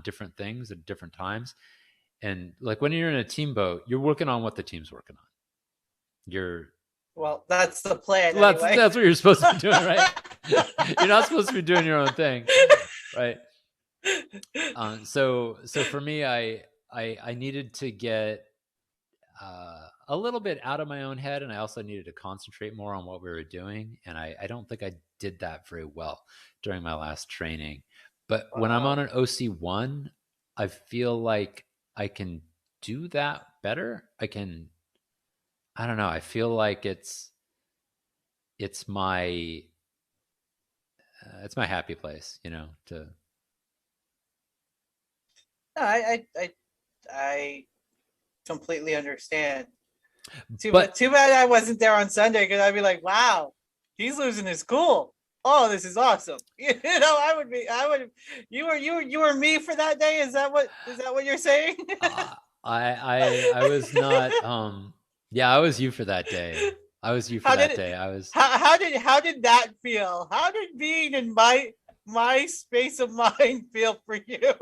different things at different times. And like when you're in a team boat, you're working on what the team's working on. You're Well, that's the plan anyway. that's what you're supposed to be doing, right? You're not supposed to be doing your own thing, right? So for me, I needed to get a little bit out of my own head, and I also needed to concentrate more on what we were doing. And I don't think I did that very well during my last training. But when I'm on Wow. an OC1, I feel like I can do that better. I don't know. I feel like it's my it's my happy place, to No, I completely understand. but Too bad I wasn't there on Sunday because I'd be like, wow, he's losing his cool. Oh, this is awesome. You were me for that day. Is that what you're saying? uh, I was not yeah, I was you for that day. I was you for How did that it day. I was how did that feel? How did being in my space of mind feel for you?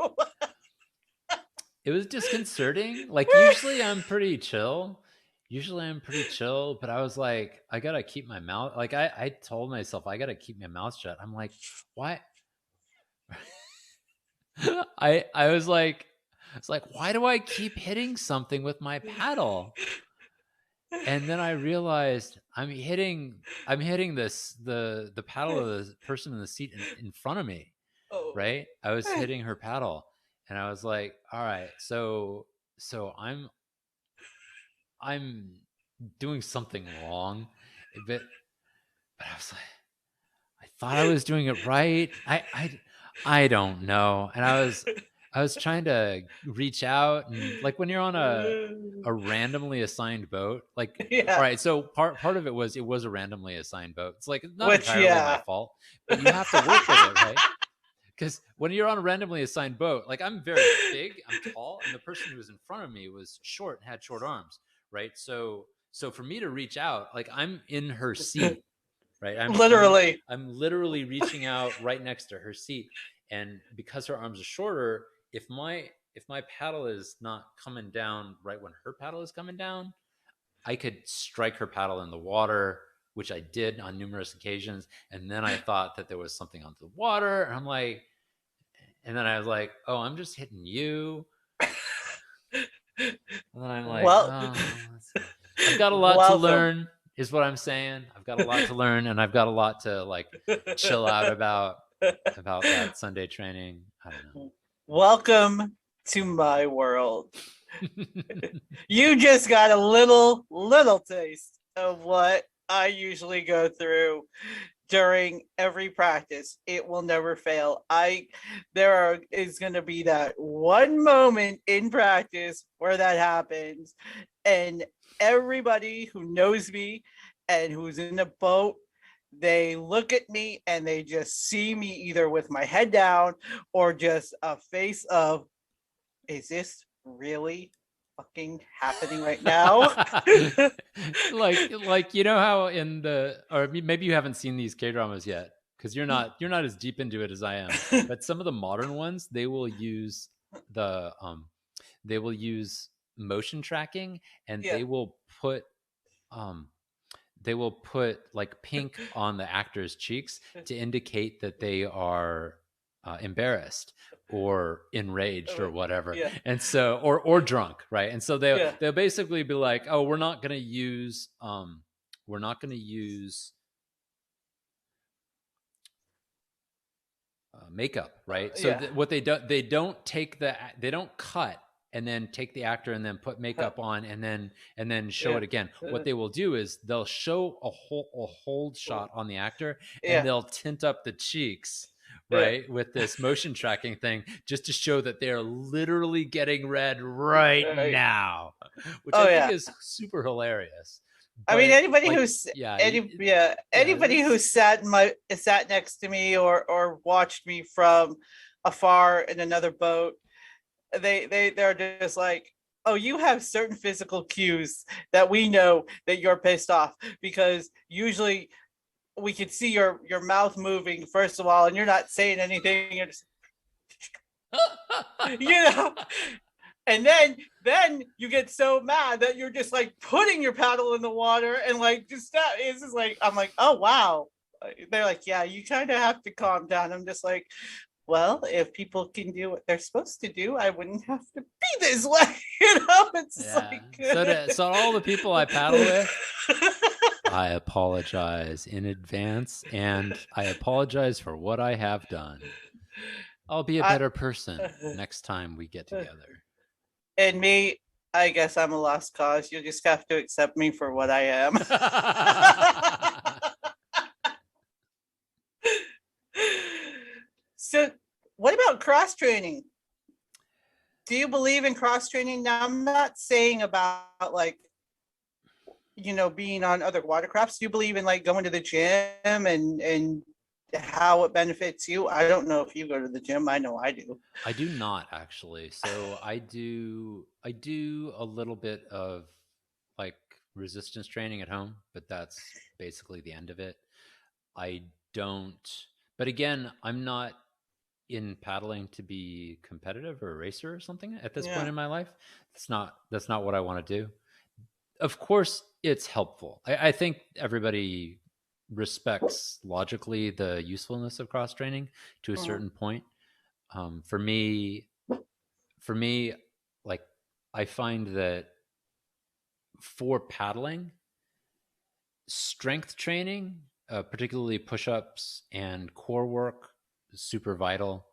It was disconcerting. Like usually I'm pretty chill, but I was like, I gotta keep my mouth. Like I told myself I gotta keep my mouth shut. I'm like, why? I was like, why do I keep hitting something with my paddle? And then I realized I'm hitting this the paddle of the person in the seat in front of me, Oh. right? I was hitting her paddle, and I was like, all right, so I'm doing something wrong, but I was like, I thought I was doing it right. I don't know. And I was trying to reach out, and like when you're on a randomly assigned boat, like, all Yeah. right, so part of it was a randomly assigned boat. It's like not Which entirely my yeah. fault, but you have to work with it, right? Because when you're on a randomly assigned boat, like I'm very big, I'm tall, and the person who was in front of me was short and had short arms, right? So for me to reach out, like I'm in her seat, right? Literally. I'm literally reaching out right next to her seat, and because her arms are shorter, if my paddle is not coming down right when her paddle is coming down, I could strike her paddle in the water, which I did on numerous occasions. And then I thought that there was something on the water, and then I was like, oh, I'm just hitting you. And then I'm like, Well, oh, I've got a lot to welcome. learn, is what I'm saying. I've got a lot to learn, and I've got a lot to like chill out about that Sunday training. I Welcome to my world. don't know. You just got a little taste of what I usually go through during every practice. It will never fail. Is going to be that one moment in practice where that happens, and everybody who knows me and who's in the boat, they look at me and they just see me either with my head down or just a face of, is this really fucking happening right now? like how in the, or maybe you haven't seen these K dramas yet because you're not as deep into it as I am. But some of the modern ones, the they will use motion tracking, and Yeah. um they will put like pink on the actor's cheeks to indicate that they are embarrassed or enraged or whatever, Yeah. and so or drunk, right? And so they'll Yeah. they'll basically be like, oh, we're not going to use makeup, right? So Yeah. what they don't cut and then take the actor and then put makeup on and then show Yeah. it again. What they will do is they'll show a hold shot on the actor and Yeah. they'll tint up the cheeks, Yeah. right, with this motion tracking thing, just to show that they're literally getting red right Right. now, which I Oh think yeah. is super hilarious. I mean, But anybody like, who's yeah, anybody who it's sat next to me or watched me from afar in another boat, they're just like, oh, you have certain physical cues that we know that you're pissed off, because usually we can see your mouth moving first of all, and you're not saying anything. You're just, you know, and then you get so mad that you're just like putting your paddle in the water and like just that. It's just like, I'm like, oh wow. They're like, yeah, you kind of have to calm down. I'm just like, well, if people can do what they're supposed to do, I wouldn't have to be this way. It's just yeah. like So all the people I paddle with, I apologize in advance, and I apologize for what I have done. I'll be a I, better person next time we get together. and me, I guess I'm a lost cause. You just have to accept me for what I am. So, what about cross training? Do you believe in cross training? Now, I'm not saying about like, being on other watercrafts. Do you believe in like going to the gym and how it benefits you? I don't know if you go to the gym. I know I do. I do not actually. So I do a little bit of like resistance training at home, but that's basically the end of it. I don't, but again, I'm not in paddling to be competitive or a racer or something at this point Yeah. in my life. That's not what I want to do. Of course, it's helpful. I think everybody respects logically the usefulness of cross training to a Mhm. certain point. For me, for me, like I find that for paddling, strength training, particularly push-ups and core work, is super vital.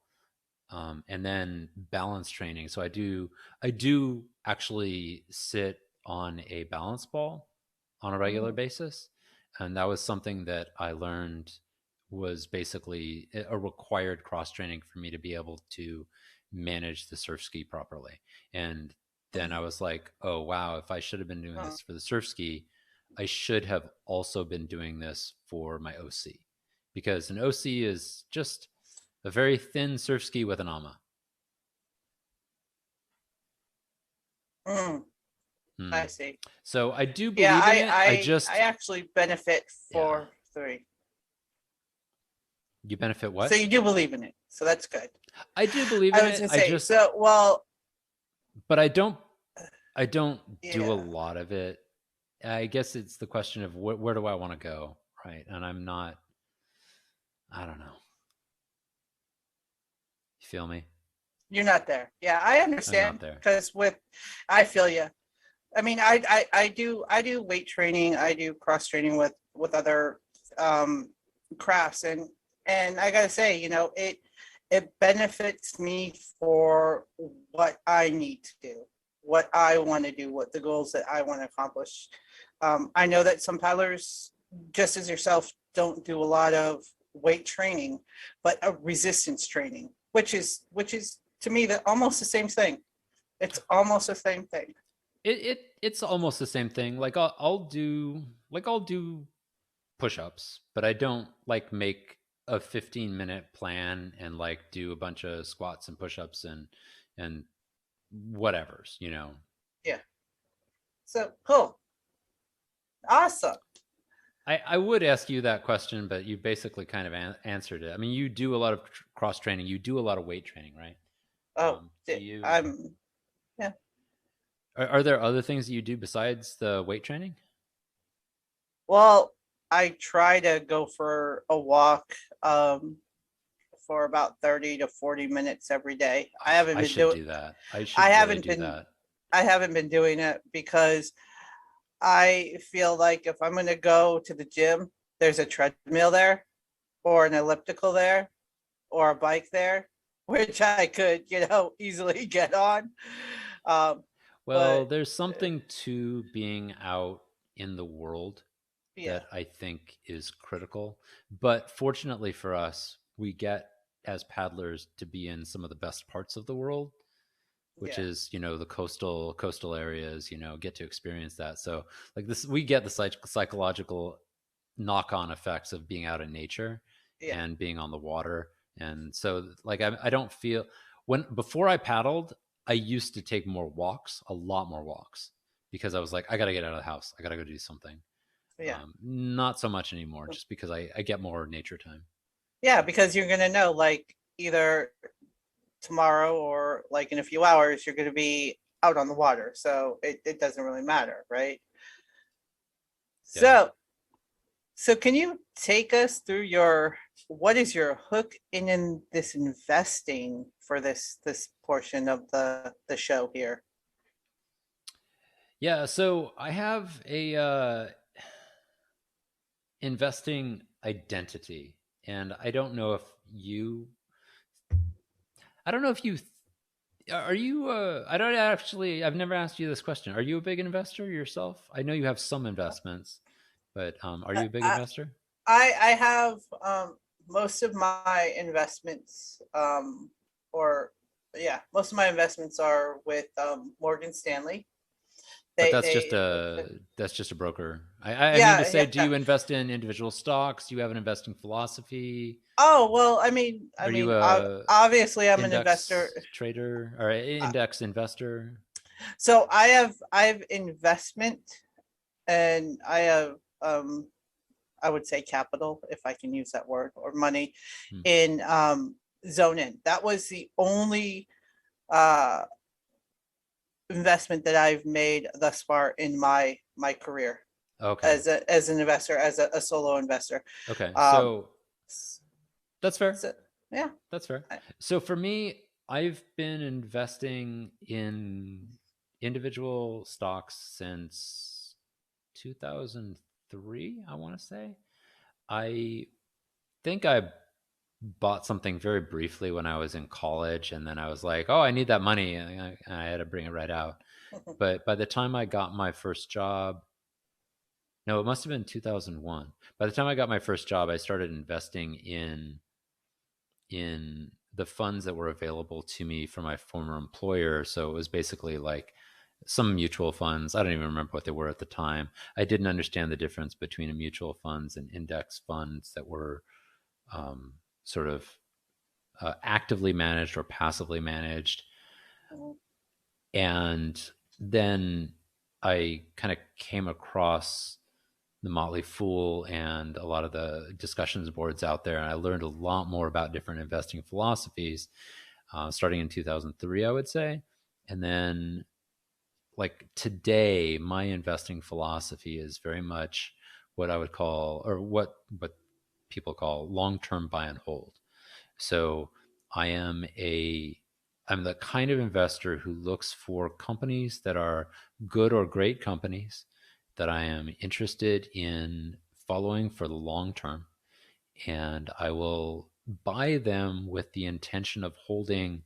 And then balance training. So I do actually sit on a balance ball on a regular Mhm. basis, and that was something that I learned was basically a required cross training for me to be able to manage the surf ski properly. And then I was like, oh wow, if I should have been doing Uh, this for the surf ski, I should have also been doing this for my OC, because an OC is just a very thin surf ski with an ama. mm, I Hmm. see. So I do Yeah, believe in it. I I just, actually benefit yeah. for three. You benefit So what? you do believe in it. So that's good. I do believe I in was it. gonna say, But I don't do a yeah, lot of it. I guess it's the question of where do I want to go, right? And I'm not. I don't know. You feel me? you're not there. Yeah, I I'm not understand there. because I feel you. I mean, I do weight training. I do cross training with other um, crafts, and I gotta say, it benefits me for what I need to do, what I want to do, what the goals that I want to accomplish. I know that some paddlers, just as yourself, don't do a lot of weight training, but a resistance training, which is to me that almost the same thing. It's almost the same thing. It's almost the same thing. Like I'll do push-ups, but I don't like make a 15-minute plan and like do a bunch of squats and push-ups and whatever's. Yeah. So cool. Awesome. I would ask you that question, but you basically kind of answered it. I mean, you do a lot of cross training, you do a lot of weight training, right? Oh, Do you I'm yeah. are there other things that you do besides the weight training? Well, I try to go for a walk for about 30 to 40 minutes every day. I should do that. I I should really haven't do been that. I haven't been doing it because I feel like if I'm going to go to the gym, there's a treadmill there or an elliptical there or a bike there, which I could, easily get on. Um, Well, but there's something to being out in the world yeah, that I think is critical. But fortunately for us, we get as paddlers to be in some of the best parts of the world, which yeah, is the coastal areas. Get to experience that. So like this, we get the psychological knock-on effects of being out in nature yeah, and being on the water. And so like I don't feel when before I paddled, I used to take more walks, a lot more walks, because I was like, I got to get out of the house, I got to go do something. yeah. Not so much anymore, just because I get more nature time. Yeah, because you're gonna know like either tomorrow or like in a few hours you're gonna be out on the water. So it doesn't really matter, right? Yeah. So can you take us through your what is your hook in this investing for this portion of the show here? Yeah, so I have a investing identity, and I don't know if you are you I don't actually, I've never asked you this question. Are you a big investor yourself? I know you have some investments, but are you a big I investor? I have most of my investments or yeah, most of my investments are with Morgan Stanley. But They they that's just a broker. I mean to yeah, say, do yeah. you invest in individual stocks? Do you have an investing philosophy? Oh, well, Are you a obviously I'm an investor. index trader or a Uh, index investor? So I have investment and I have I would say capital, if I can use that word, or money Hmm. in Zone In. That was the only uh investment that I've made thus far in my career Okay. as an investor, as a solo investor. Okay. Um So that's fair. so yeah. That's fair. I, So for me, I've been investing in individual stocks since 2003, I want to say. I think I bought something very briefly when I was in college, and then I was like, oh, I need that money. And I had to bring it right out. But by the time I got my first job, no, it must have been 2001. By the time I got my first job, I started investing in the funds that were available to me from my former employer. So it was basically like some mutual funds. I don't even remember what they were at the time. I didn't understand the difference between a mutual funds and index funds that were sort of actively managed or passively managed. And then I kind of came across the Motley Fool and a lot of the discussions boards out there, and I learned a lot more about different investing philosophies, starting in 2003, I would say. And then, like today, my investing philosophy is very much what I would call, or what people call, long term buy and hold. So I am a I'm the kind of investor who looks for companies that are good or great companies that I am interested in following for the long term, and I will buy them with the intention of holding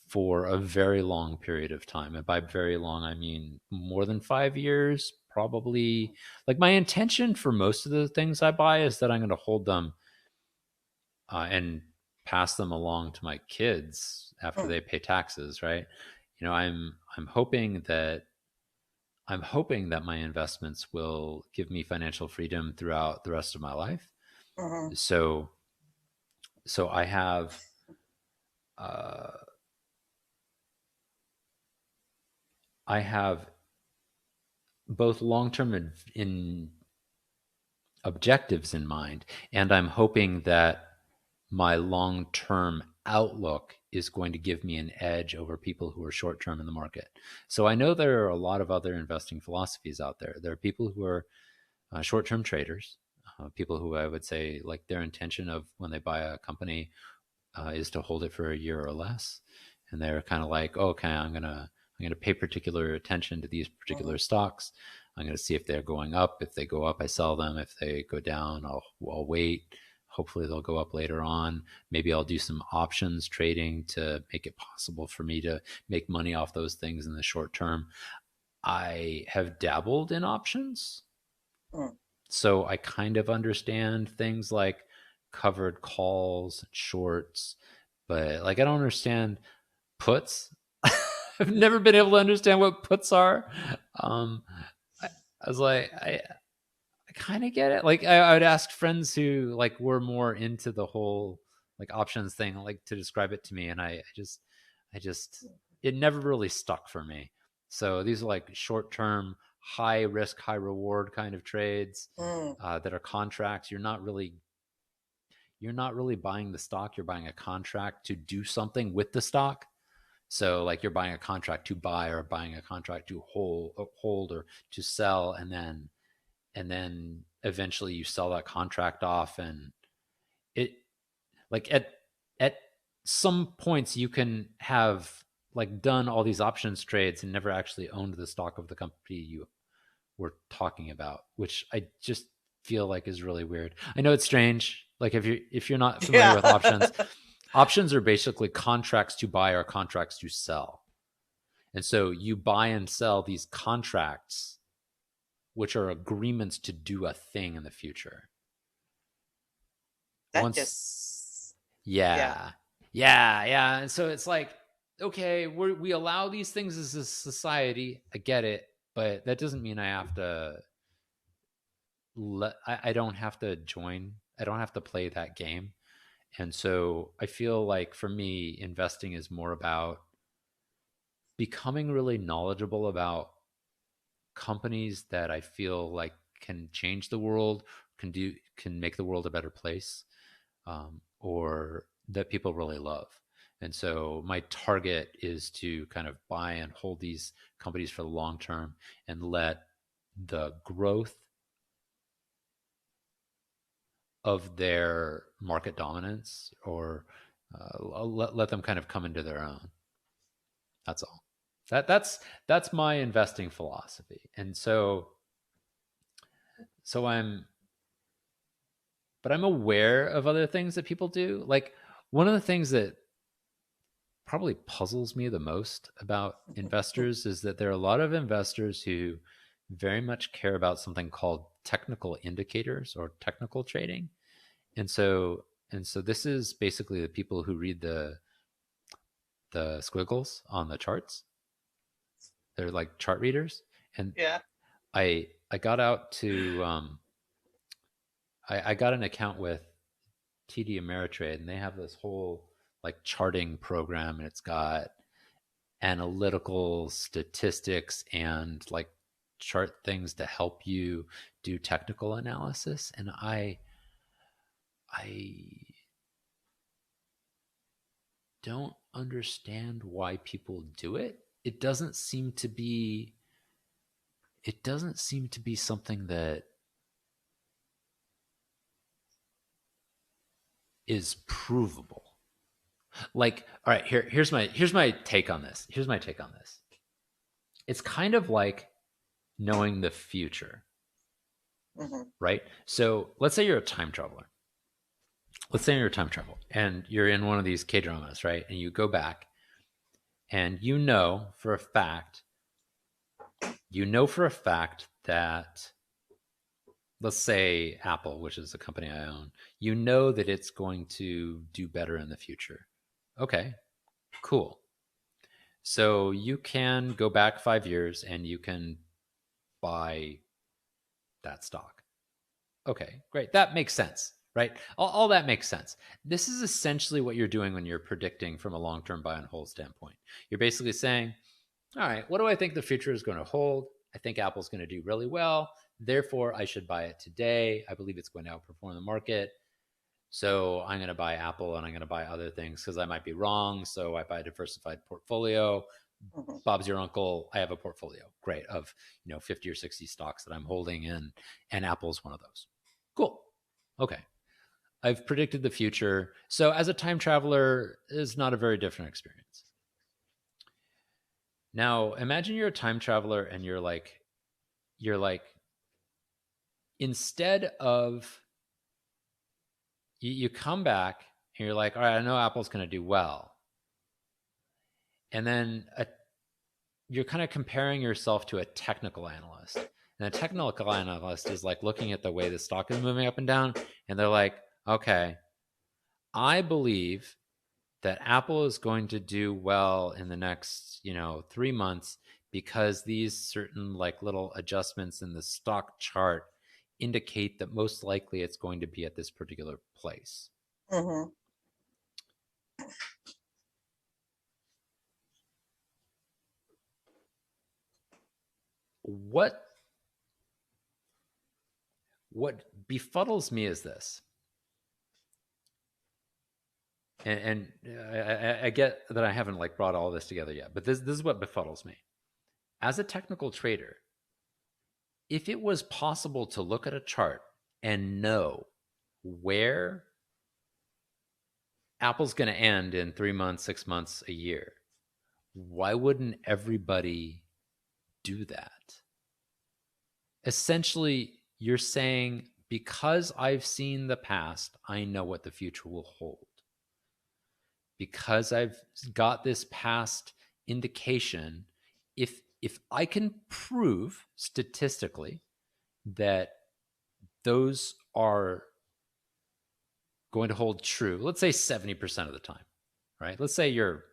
for a very long period of time. And by very long, I mean more than 5 years, probably. Like my intention for most of the things I buy is that I'm going to hold them and pass them along to my kids after they pay taxes, right? I'm hoping that my investments will give me financial freedom throughout the rest of my life. mhm. So so uh, I have both long term in objectives in mind, and I'm hoping that my long term outlook is going to give me an edge over people who are short term in the market. So I know there are a lot of other investing philosophies out there. There are people who are short term traders, people who I would say like their intention of when they buy a company is to hold it for a year or less, and they're kind of like, oh, okay, I'm gonna pay particular attention to these particular stocks. I'm gonna see if they're going up. If they go up, I sell them. If they go down, I'll wait, hopefully they'll go up later on. Maybe I'll do some options trading to make it possible for me to make money off those things in the short term. I have dabbled in options, Mm. so I kind of understand things like covered calls, shorts, but like I don't understand puts. I've never been able to understand what puts are. Um, I was like, I kind of get it. Like I would ask friends who like were more into the whole like options thing, like to describe it to me, and I just, it never really stuck for me. So these are like short term, high risk, high reward kind of trades Mm. that are contracts. You're not really buying the stock. You're buying a contract to do something with the stock. So like you're buying a contract to buy or buying a contract to hold or to sell, and then eventually you sell that contract off, and it like at some points you can have like done all these options trades and never actually owned the stock of the company you were talking about, which I just feel like is really weird. I know it's strange. Like if you're not familiar Yeah. with options, options are basically contracts to buy or contracts to sell. And so you buy and sell these contracts, which are agreements to do a thing in the future. That Once, just, yeah. yeah, yeah. And so it's like, okay, we allow these things as a society. I get it, but that doesn't mean I have to I don't have to join. I don't have to play that game. And so I feel like for me, investing is more about becoming really knowledgeable about companies that I feel like can change the world, can make the world a better place, or that people really love. And so my target is to kind of buy and hold these companies for the long term and let the growth of their market dominance or let them kind of come into their own. That's all. That's my investing philosophy. And so I'm aware of other things that people do. Like one of the things that probably puzzles me the most about investors is that there are a lot of investors who very much care about something called technical indicators or technical trading. And so this is basically the people who read the squiggles on the charts. They're like chart readers. And Yeah. I got out to I got an account with TD Ameritrade, and they have this whole like charting program, and it's got analytical statistics and like chart things to help you do technical analysis. And I don't understand why people do it. It doesn't seem to be something that is provable. Like, all right, here's my take on this. Here's my take on this. It's kind of like knowing the future, Hmm. right? So let's say you're a time traveler. Let's say you're a time traveler and you're in one of these K dramas, right? And you go back and you know for a fact that, let's say Apple, which is a company I own, you know that it's going to do better in the future. Okay, cool. So you can go back 5 years and you can buy that stock. Okay, great. That makes sense, right? All that makes sense. This is essentially what you're doing when you're predicting from a long term buy and hold standpoint. You're basically saying, all right, what do I think the future is going to hold? I think Apple's going to do really well. Therefore, I should buy it today. I believe it's going to outperform the market. So I'm going to buy Apple and I'm going to buy other things because I might be wrong. So I buy a diversified portfolio. Hmm. Bob's your uncle. I have a portfolio, great, of 50 or 60 stocks that I'm holding in, and Apple's one of those. Cool. Okay. I've predicted the future. So as a time traveler is not a very different experience. Now imagine you're a time traveler and you're like instead of you come back and you're like, all right, I know Apple's going to do well. And then you're kind of comparing yourself to a technical analyst. And a technical analyst is like looking at the way the stock is moving up and down. And they're like, okay, I believe that Apple is going to do well in the next, 3 months because these certain like little adjustments in the stock chart indicate that most likely it's going to be at this particular place. Mm-hmm. What befuddles me is this. And I get that I haven't like brought all this together yet, but this is what befuddles me. As a technical trader, if it was possible to look at a chart and know where Apple's going to end in 3 months, 6 months, a year, why wouldn't everybody do that? Essentially, you're saying, because I've seen the past, I know what the future will hold. Because I've got this past indication, if I can prove statistically that those are going to hold true, let's say 70% of the time, right? Let's say you're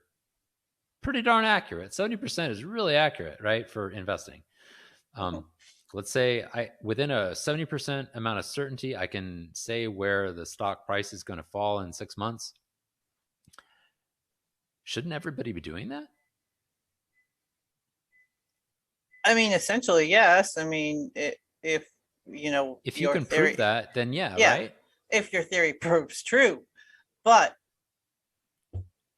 pretty darn accurate. 70% is really accurate, right, for investing. Let's say within a 70% amount of certainty, I can say where the stock price is going to fall in 6 months. Shouldn't everybody be doing that? I mean, essentially, yes. I mean, if if you your can theory, prove that, then yeah, yeah, right? if your theory proves true, but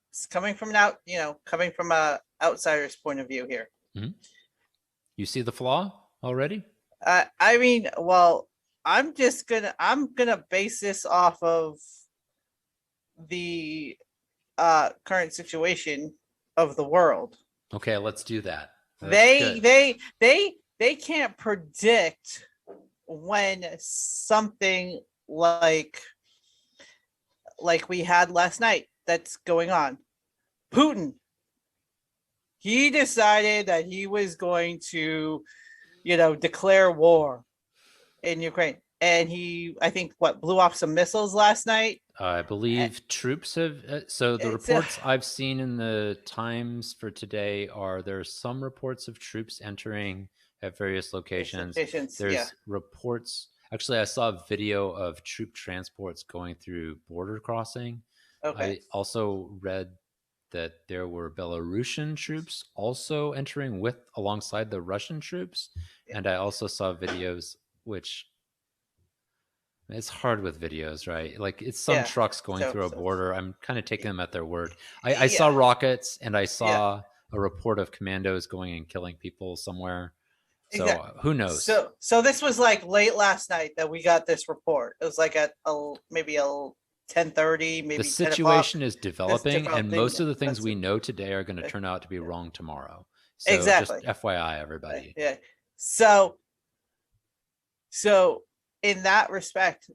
it's coming from a outsider's point of view here. Mm-hmm. You see the flaw already? I mean, well, I'm gonna base this off of the current situation of the world. Okay, let's do that. They can't predict when something like we had last night that's going on. Putin, he decided that he was going to, declare war in Ukraine. And he, I think, blew off some missiles last night. I believe troops have. So the reports I've seen in the Times for today are there's some reports of troops entering at various locations. There's reports. Actually, I saw a video of troop transports going through border crossing. Okay. I also read that there were Belarusian troops also entering alongside the Russian troops. Yeah. And I also saw videos, which it's hard with videos, right? Like it's some trucks going through a border. I'm kind of taking them at their word. I saw rockets and I saw a report of commandos going and killing people somewhere. So who knows? So this was like late last night that we got this report. It was like at maybe 10:30, maybe. The situation is developing, and most of the things we know today are going to turn out to be wrong tomorrow. So just FYI, everybody. Yeah. So in that respect,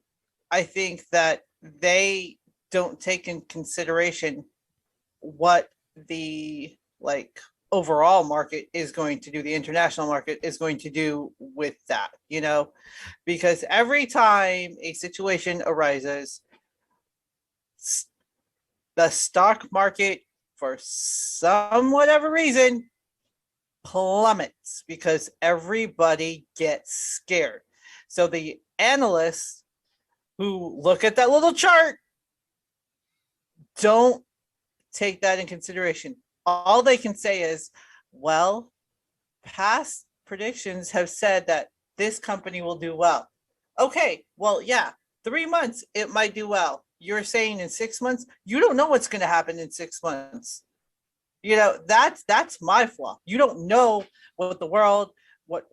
I think that they don't take in consideration what the overall market is going to do, the international market is going to do with that, because every time a situation arises, the stock market, for some whatever reason, plummets because everybody gets scared. So the analysts who look at that little chart don't take that in consideration. All they can say is, well, past predictions have said that this company will do well. Okay, well, yeah, 3 months, it might do well. You're saying in 6 months, you don't know what's going to happen in 6 months. That's my flaw. You don't know what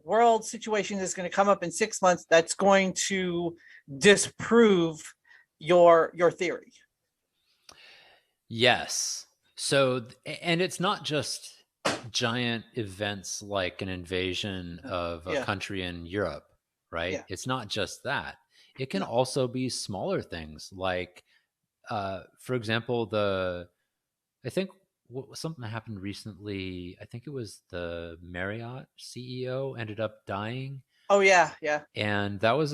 world situation is going to come up in 6 months that's going to disprove your theory. Yes. So, and it's not just giant events like an invasion of a country in Europe, right? Yeah. It's not just that. It can also be smaller things like, for example, I think something happened recently. I think it was the Marriott CEO ended up dying, Oh yeah, yeah. and that was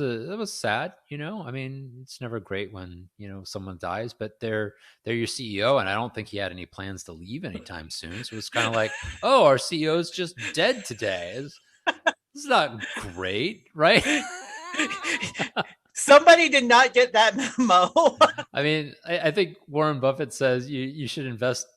sad. I mean, it's never great when someone dies, but they're your CEO, and I don't think he had any plans to leave anytime soon. So it's kind of like, oh, our CEO is just dead today. It's not great, right? Somebody did not get that memo. I mean, I think Warren Buffett says you should invest.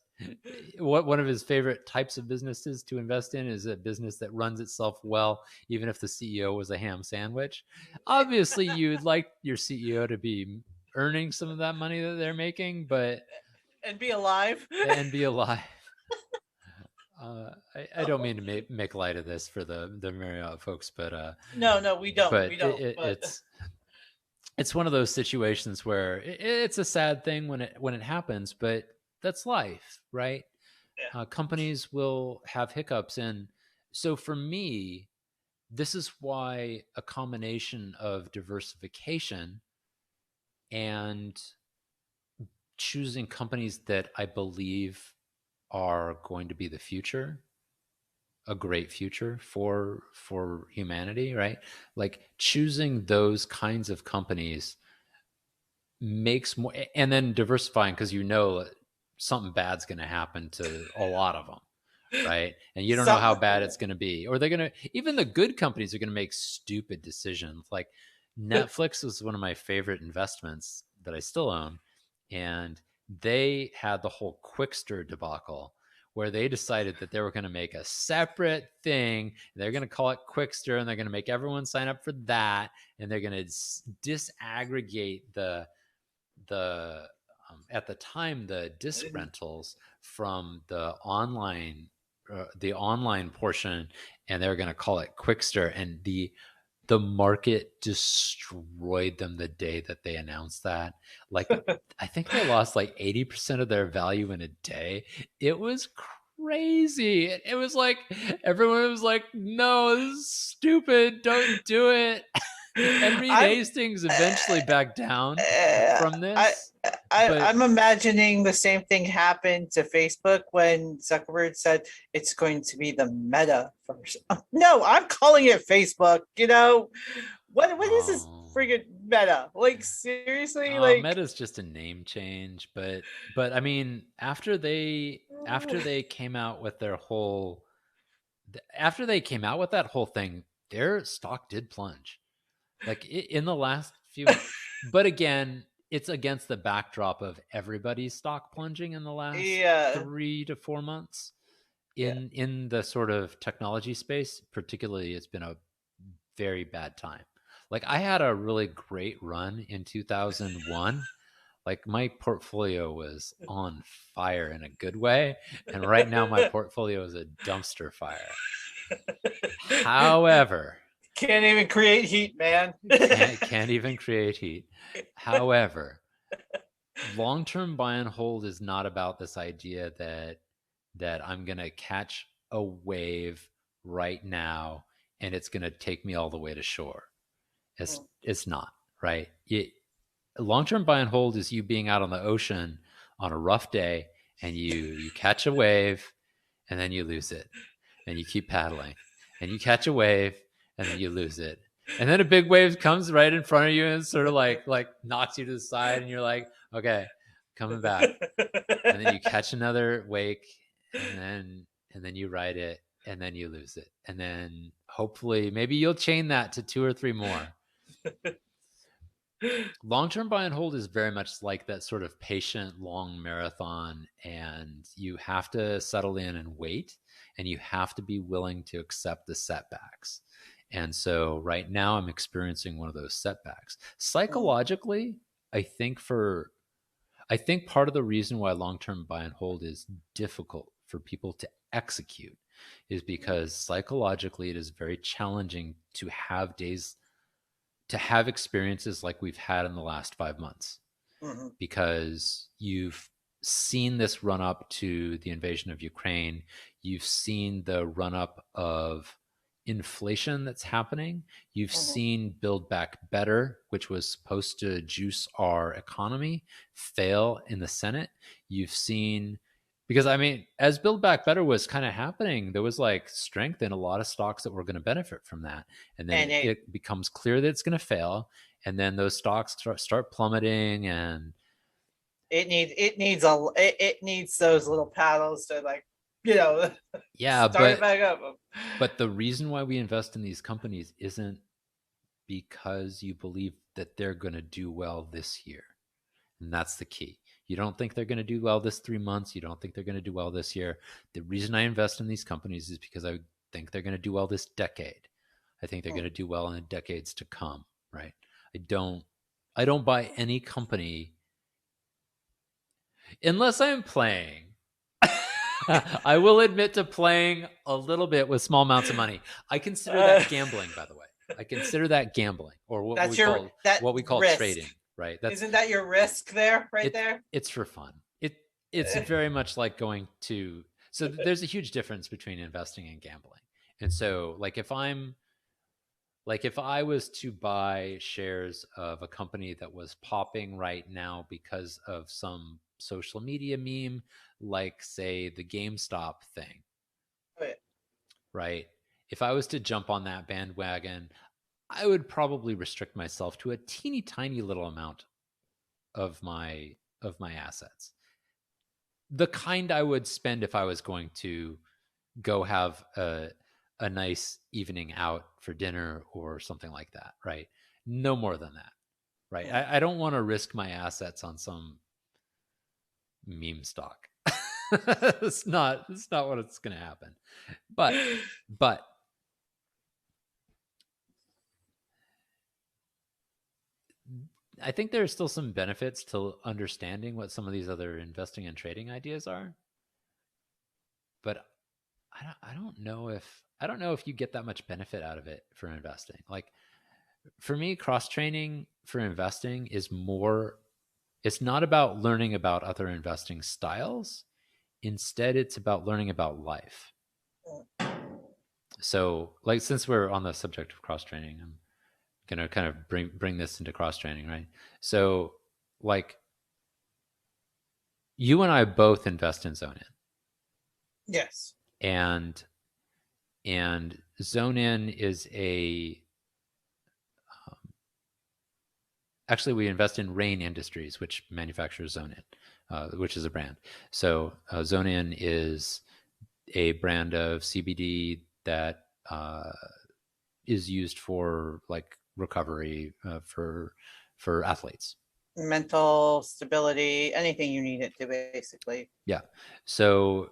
What one of his favorite types of businesses to invest in is a business that runs itself well, even if the CEO was a ham sandwich. Obviously, you'd like your CEO to be earning some of that money that they're making, but And be alive. and be alive. I don't mean to make light of this for the Marriott folks, No, no, we don't. but We don't. But it's one of those situations where it's a sad thing when it happens, but that's life, right? yeah. Companies will have hiccups, and so for me, this is why a combination of diversification and choosing companies that I believe are going to be the future, a great future for humanity, right? Like choosing those kinds of companies makes more, and then diversifying because something bad's going to happen to a lot of them, right? And you don't know how Some, bad it's going to be, or they're going to, even the good companies are going to make stupid decisions. Like Netflix is one of my favorite investments that I still own, and they had the whole Quickster debacle where they decided that they were going to make a separate thing. They're going to call it Quickster, and they're going to make everyone sign up for that, and they're going to disaggregate the at the time the disc rentals from the online portion, and they're going to call it Quickster, and the market destroyed them the day that they announced that. Like, I think they lost like 80% of their value in a day. It was crazy. It was like everyone was like, no, this is stupid, don't do it. And Reed I'm Hastings eventually backed down uh, from I, this, but I'm imagining the same thing happened to Facebook when Zuckerberg said it's going to be the meta first. No, I'm calling it Facebook. What is this oh, friggin' meta? Like seriously, like Meta's just a name change. But I mean, after they came out with their whole after they came out with that whole thing, their stock did plunge. Like in the last few, but again, it's against the backdrop of everybody's stock plunging in the last yeah, 3 to 4 months yeah. in the sort of technology space. Particularly, it's been a very bad time. Like I had a really great run in 2001. Like my portfolio was on fire in a good way, and right now my portfolio is a dumpster fire. However, Can't even create heat, man. can't even create heat. However, long-term buy and hold is not about this idea that I'm going to catch a wave right now and it's going to take me all the way to shore. It's not, right? Long-term buy and hold is you being out on the ocean on a rough day, and you catch a wave and then you lose it, and you keep paddling, and you catch a wave and then you lose it, and then a big wave comes right in front of you and sort of like knocks you to the side, and you're like, okay, coming back, and then you catch another wake, and then you ride it, and then you lose it, and then hopefully maybe you'll chain that to two or three more. Long-term buy and hold is very much like that sort of patient long marathon, and you have to settle in and wait, and you have to be willing to accept the setbacks. And so right now I'm experiencing one of those setbacks psychologically. I think part of the reason why long-term buy and hold is difficult for people to execute is because psychologically it is very challenging to have experiences like we've had in the last 5 months, Mhm. because you've seen this run up to the invasion of Ukraine. You've seen the run up of inflation that's happening. You've Mm-hmm. seen Build Back Better, which was supposed to juice our economy, fail in the Senate. You've seen, because I mean, as Build Back Better was kind of happening, there was like strength in a lot of stocks that were going to benefit from that. And then And it becomes clear that it's going to fail. And then those stocks start plummeting. And it needs those little paddles to, like, you know, yeah, start it but back up. the reason why we invest in these companies isn't because you believe that they're going to do well this year. And that's the key. You don't think they're going to do well this 3 months. You don't think they're going to do well this year. The reason I invest in these companies is because I think they're going to do well this decade. I think they're going to do well in the decades to come, right? I don't I don't buy any company unless I'm playing. I will admit to playing a little bit with small amounts of money. I consider Uh, that gambling, by the way. I consider that gambling, or that's your that what we call risk. trading, right? That's Isn't that your risk there, right it. there? It's for fun. It's very much like going to. So there's a huge difference between investing and gambling. And so, like if I was to buy shares of a company that was popping right now because of some social media meme, like say the GameStop thing, right? If I was to jump on that bandwagon, I would probably restrict myself to a teeny tiny little amount of my assets. The kind I would spend if I was going to go have a nice evening out for dinner or something like that, right? No more than that, right? I don't want to risk my assets on some meme stock. It's not what it's going to happen. But I think there's still some benefits to understanding what some of these other investing and trading ideas are. But I don't know if you get that much benefit out of it for investing. Like for me, cross training for investing is more. It's not about learning about other investing styles. Instead, it's about learning about life. So, like, since we're on the subject of cross training, I'm gonna kind of bring this into cross training, right? So, like, you and I both invest in Zone Yes. In, and Zone In is a actually we invest in Rain Industries, which manufactures Zone In, which is a brand. So Zone In is a brand of CBD that is used for like recovery for athletes. Mental stability, anything you need it to, basically. Yeah. So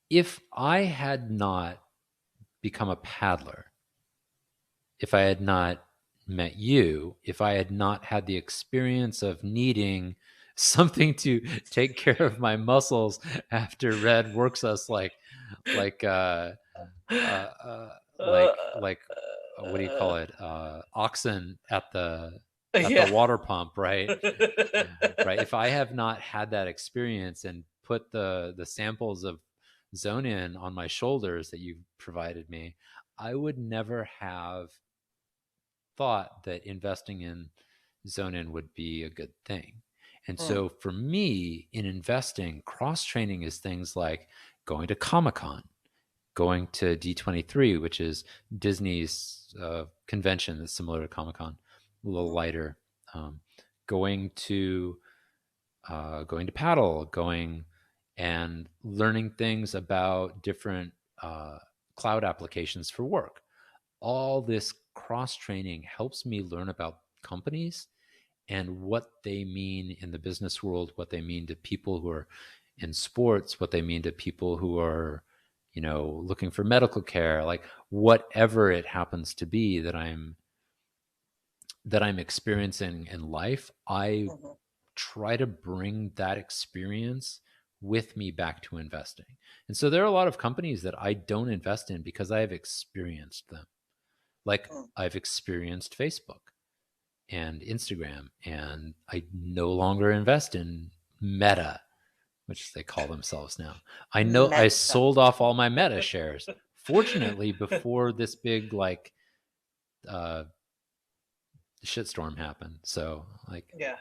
if I had not become a paddler, if I had not met you, if I had not had the experience of needing something to take care of my muscles after Red works us like uh uh like what do you call it, oxen at the Yeah. water pump, right? Right, if I have not had that experience and put the samples of Zone In on my shoulders that you provided me, I would never have thought that investing in Zone In would be a good thing. And so for me in investing, cross training is things like going to Comic Con, going to D23, which is Disney's convention that's similar to Comic Con, a little lighter. Um, going to going to paddle, going and learning things about different cloud applications for work. All this cross training helps me learn about companies and what they mean in the business world, what they mean to people who are in sports, what they mean to people who are, you know, looking for medical care, like whatever it happens to be that I'm experiencing in life. I try to bring that experience with me back to investing. And so there are a lot of companies that I don't invest in because I have experienced them. Like I've experienced Facebook and Instagram, and I no longer invest in Meta, which they call themselves now. I know I Meta. sold off all my Meta shares fortunately before this big like uh shitstorm happened. So like Yeah.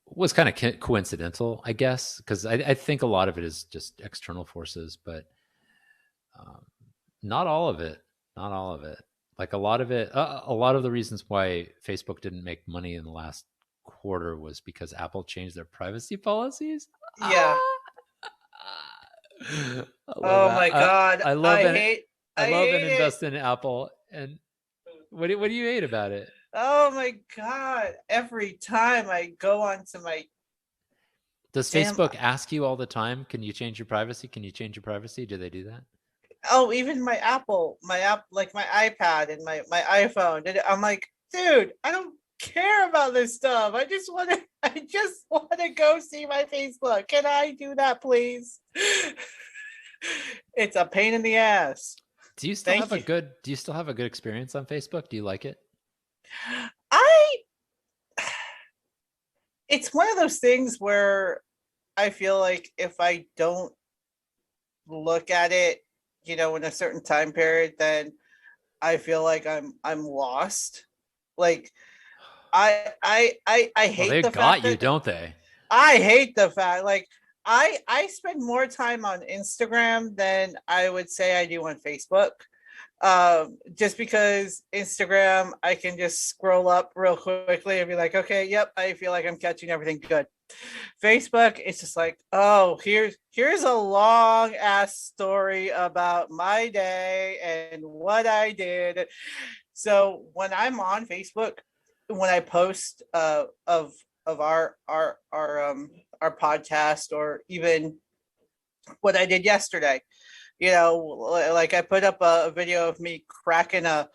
was kind of coincidental, I guess, because I think a lot of it is just external forces, but um, not all of it. Not all of it. Like a lot of it, a lot of the reasons why Facebook didn't make money in the last quarter was because Apple changed their privacy policies. Yeah. Ah! I love Oh my that. God. I love and I I love and hate it. invest in Apple. And what do you hate about it? Oh my God. Every time I go onto my Does damn, Facebook ask you all the time? Can you change your privacy? Can you change your privacy? Do they do that? oh, even my app, like my iPad and my iPhone. I'm like, dude, I don't care about this stuff. I just want to go see my Facebook. Can I do that, please? It's a pain in the ass. Thank you. Do you still have a good experience on Facebook? Do you like it? I it's one of those things where I feel like if I don't look at it, in a certain time period, then I feel like I'm lost. Like I Well, hate they the fact got you, that don't they? I hate the fact like I spend more time on Instagram than I would say I do on Facebook. Just because Instagram, I can just scroll up real quickly and be like, okay, yep, I feel like I'm catching everything good. Facebook, it's just like, oh, here's a long ass story about my day and what I did. So when I'm on Facebook, when I post of our podcast, or even what I did yesterday, like I put up a video of me cracking a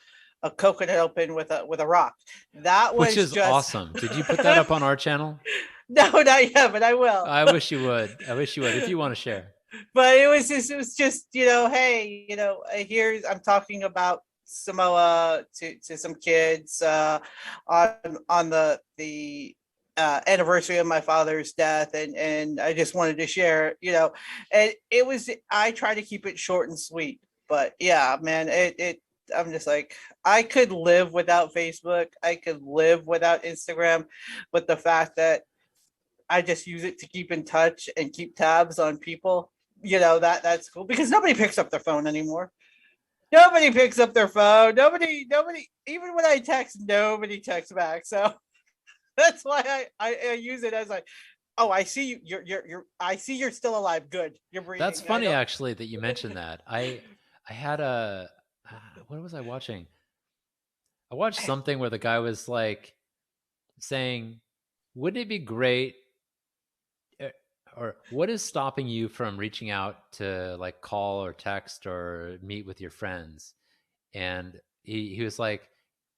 coconut open with a rock. That Which was is just awesome. Did you put that up on our channel? no, not yet, but I will. I wish you would. I wish you would if you want to share. But it was just hey, here's I'm talking about Samoa to some kids on the anniversary of my father's death, and I just wanted to share, and it was I try to keep it short and sweet, but yeah, man, it I'm just like, I could live without Facebook, I could live without Instagram, but the fact that I just use it to keep in touch and keep tabs on people. That's cool because nobody picks up their phone anymore. Nobody picks up their phone. Nobody. Even when I text, nobody texts back. So that's why I use it as like, oh, I see you. I see you're still alive. Good, you're That's breathing. I funny don't. actually that you mentioned that. I had a what was I watching? I watched something where the guy was like saying, "Wouldn't it be great eh, or what is stopping you from reaching out to like call or text or meet with your friends?" And he was like,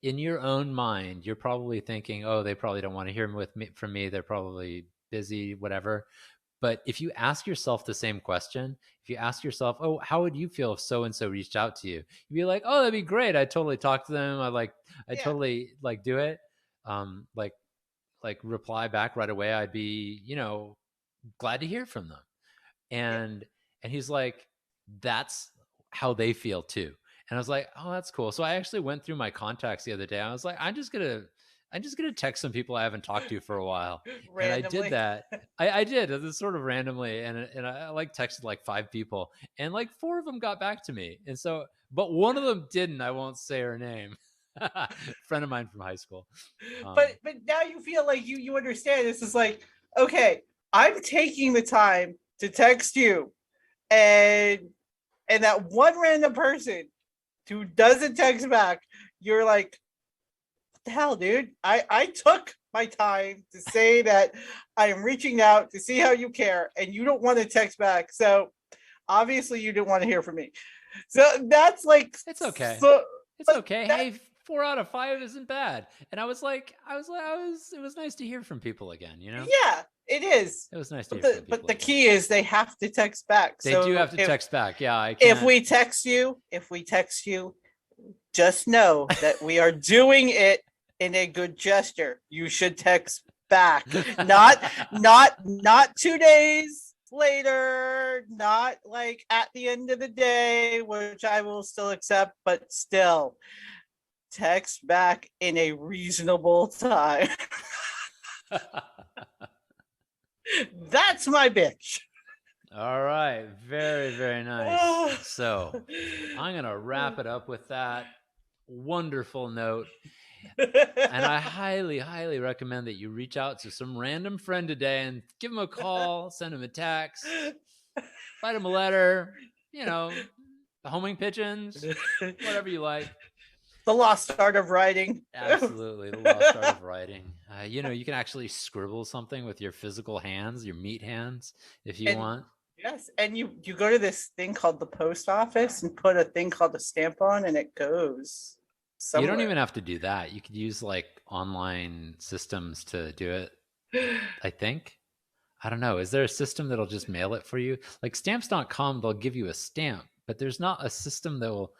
in your own mind, you're probably thinking, oh, they probably don't want to hear from me. They're probably busy, whatever. But if you ask yourself the same question, if you ask yourself, oh, how would you feel if so and so reached out to you? You'd be like, oh, that'd be great. I totally talk to them. I Yeah, totally like do it. Like reply back right away. I'd be, glad to hear from them. yeah, And he's like, that's how they feel too. And I was like, oh, that's cool. So I actually went through my contacts the other day. I was like, I'm just gonna text some people I haven't talked to for a while. And I did randomly. that. I did this sort of randomly, and I like texted like 5 people, and like 4 of them got back to me. And so, but one of them didn't. I won't say her name. Friend of mine from high school. Um, But now you feel like you understand. This is like, okay, I'm taking the time to text you, and that one random person who doesn't text back, you're like, what the hell, dude? I took my time to say that I am reaching out to see how you care, and you don't want to text back. So obviously you didn't want to hear from me. So that's like, it's okay. so It's like okay. that. Hey, 4 out of 5 isn't bad. And it was nice to hear from people again, Yeah, it is. It was nice to But hear from but people the again. key is they have to text back. They do So have to text back. Yeah, I if can't. we text you, just know that we are doing it in a good gesture. You should text back. Not 2 days later, not like at the end of the day, which I will still accept, but still text back in a reasonable time. That's my bitch. All right. Very, very nice. So I'm going to wrap it up with that wonderful note. And I highly, highly recommend that you reach out to some random friend today and give him a call, send him a text, write him a letter, homing pigeons, whatever you like. The lost art of writing. Absolutely. The lost art of writing. You can actually scribble something with your physical hands, your meat hands, if you want. Yes, and you go to this thing called the post office and put a thing called a stamp on, and it goes somewhere. You don't even have to do that. You could use like online systems to do it, I think. I don't know. Is there a system that'll just mail it for you? Like stamps.com, they'll give you a stamp, but there's not a system that will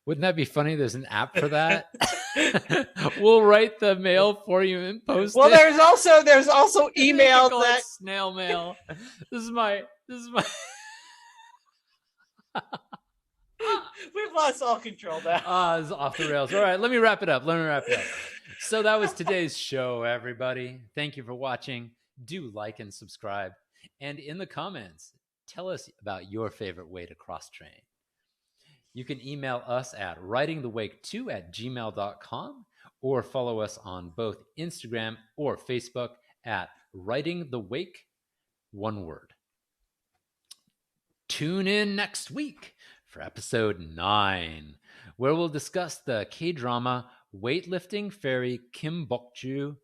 wouldn't that be funny? There's an app for that. We'll write the mail for you and post well, it. there's also email that snail mail. This is my we've lost all control now. It's off the rails. All right, let me wrap it up. So that was today's show, everybody. Thank you for watching. Do like and subscribe. And in the comments, tell us about your favorite way to cross-train. You can email us at writingthewake2@gmail.com or follow us on both Instagram or Facebook at writingthewake, one word. Tune in next week for episode 9, where we'll discuss the Kdrama weightlifting fairy Kim Bokju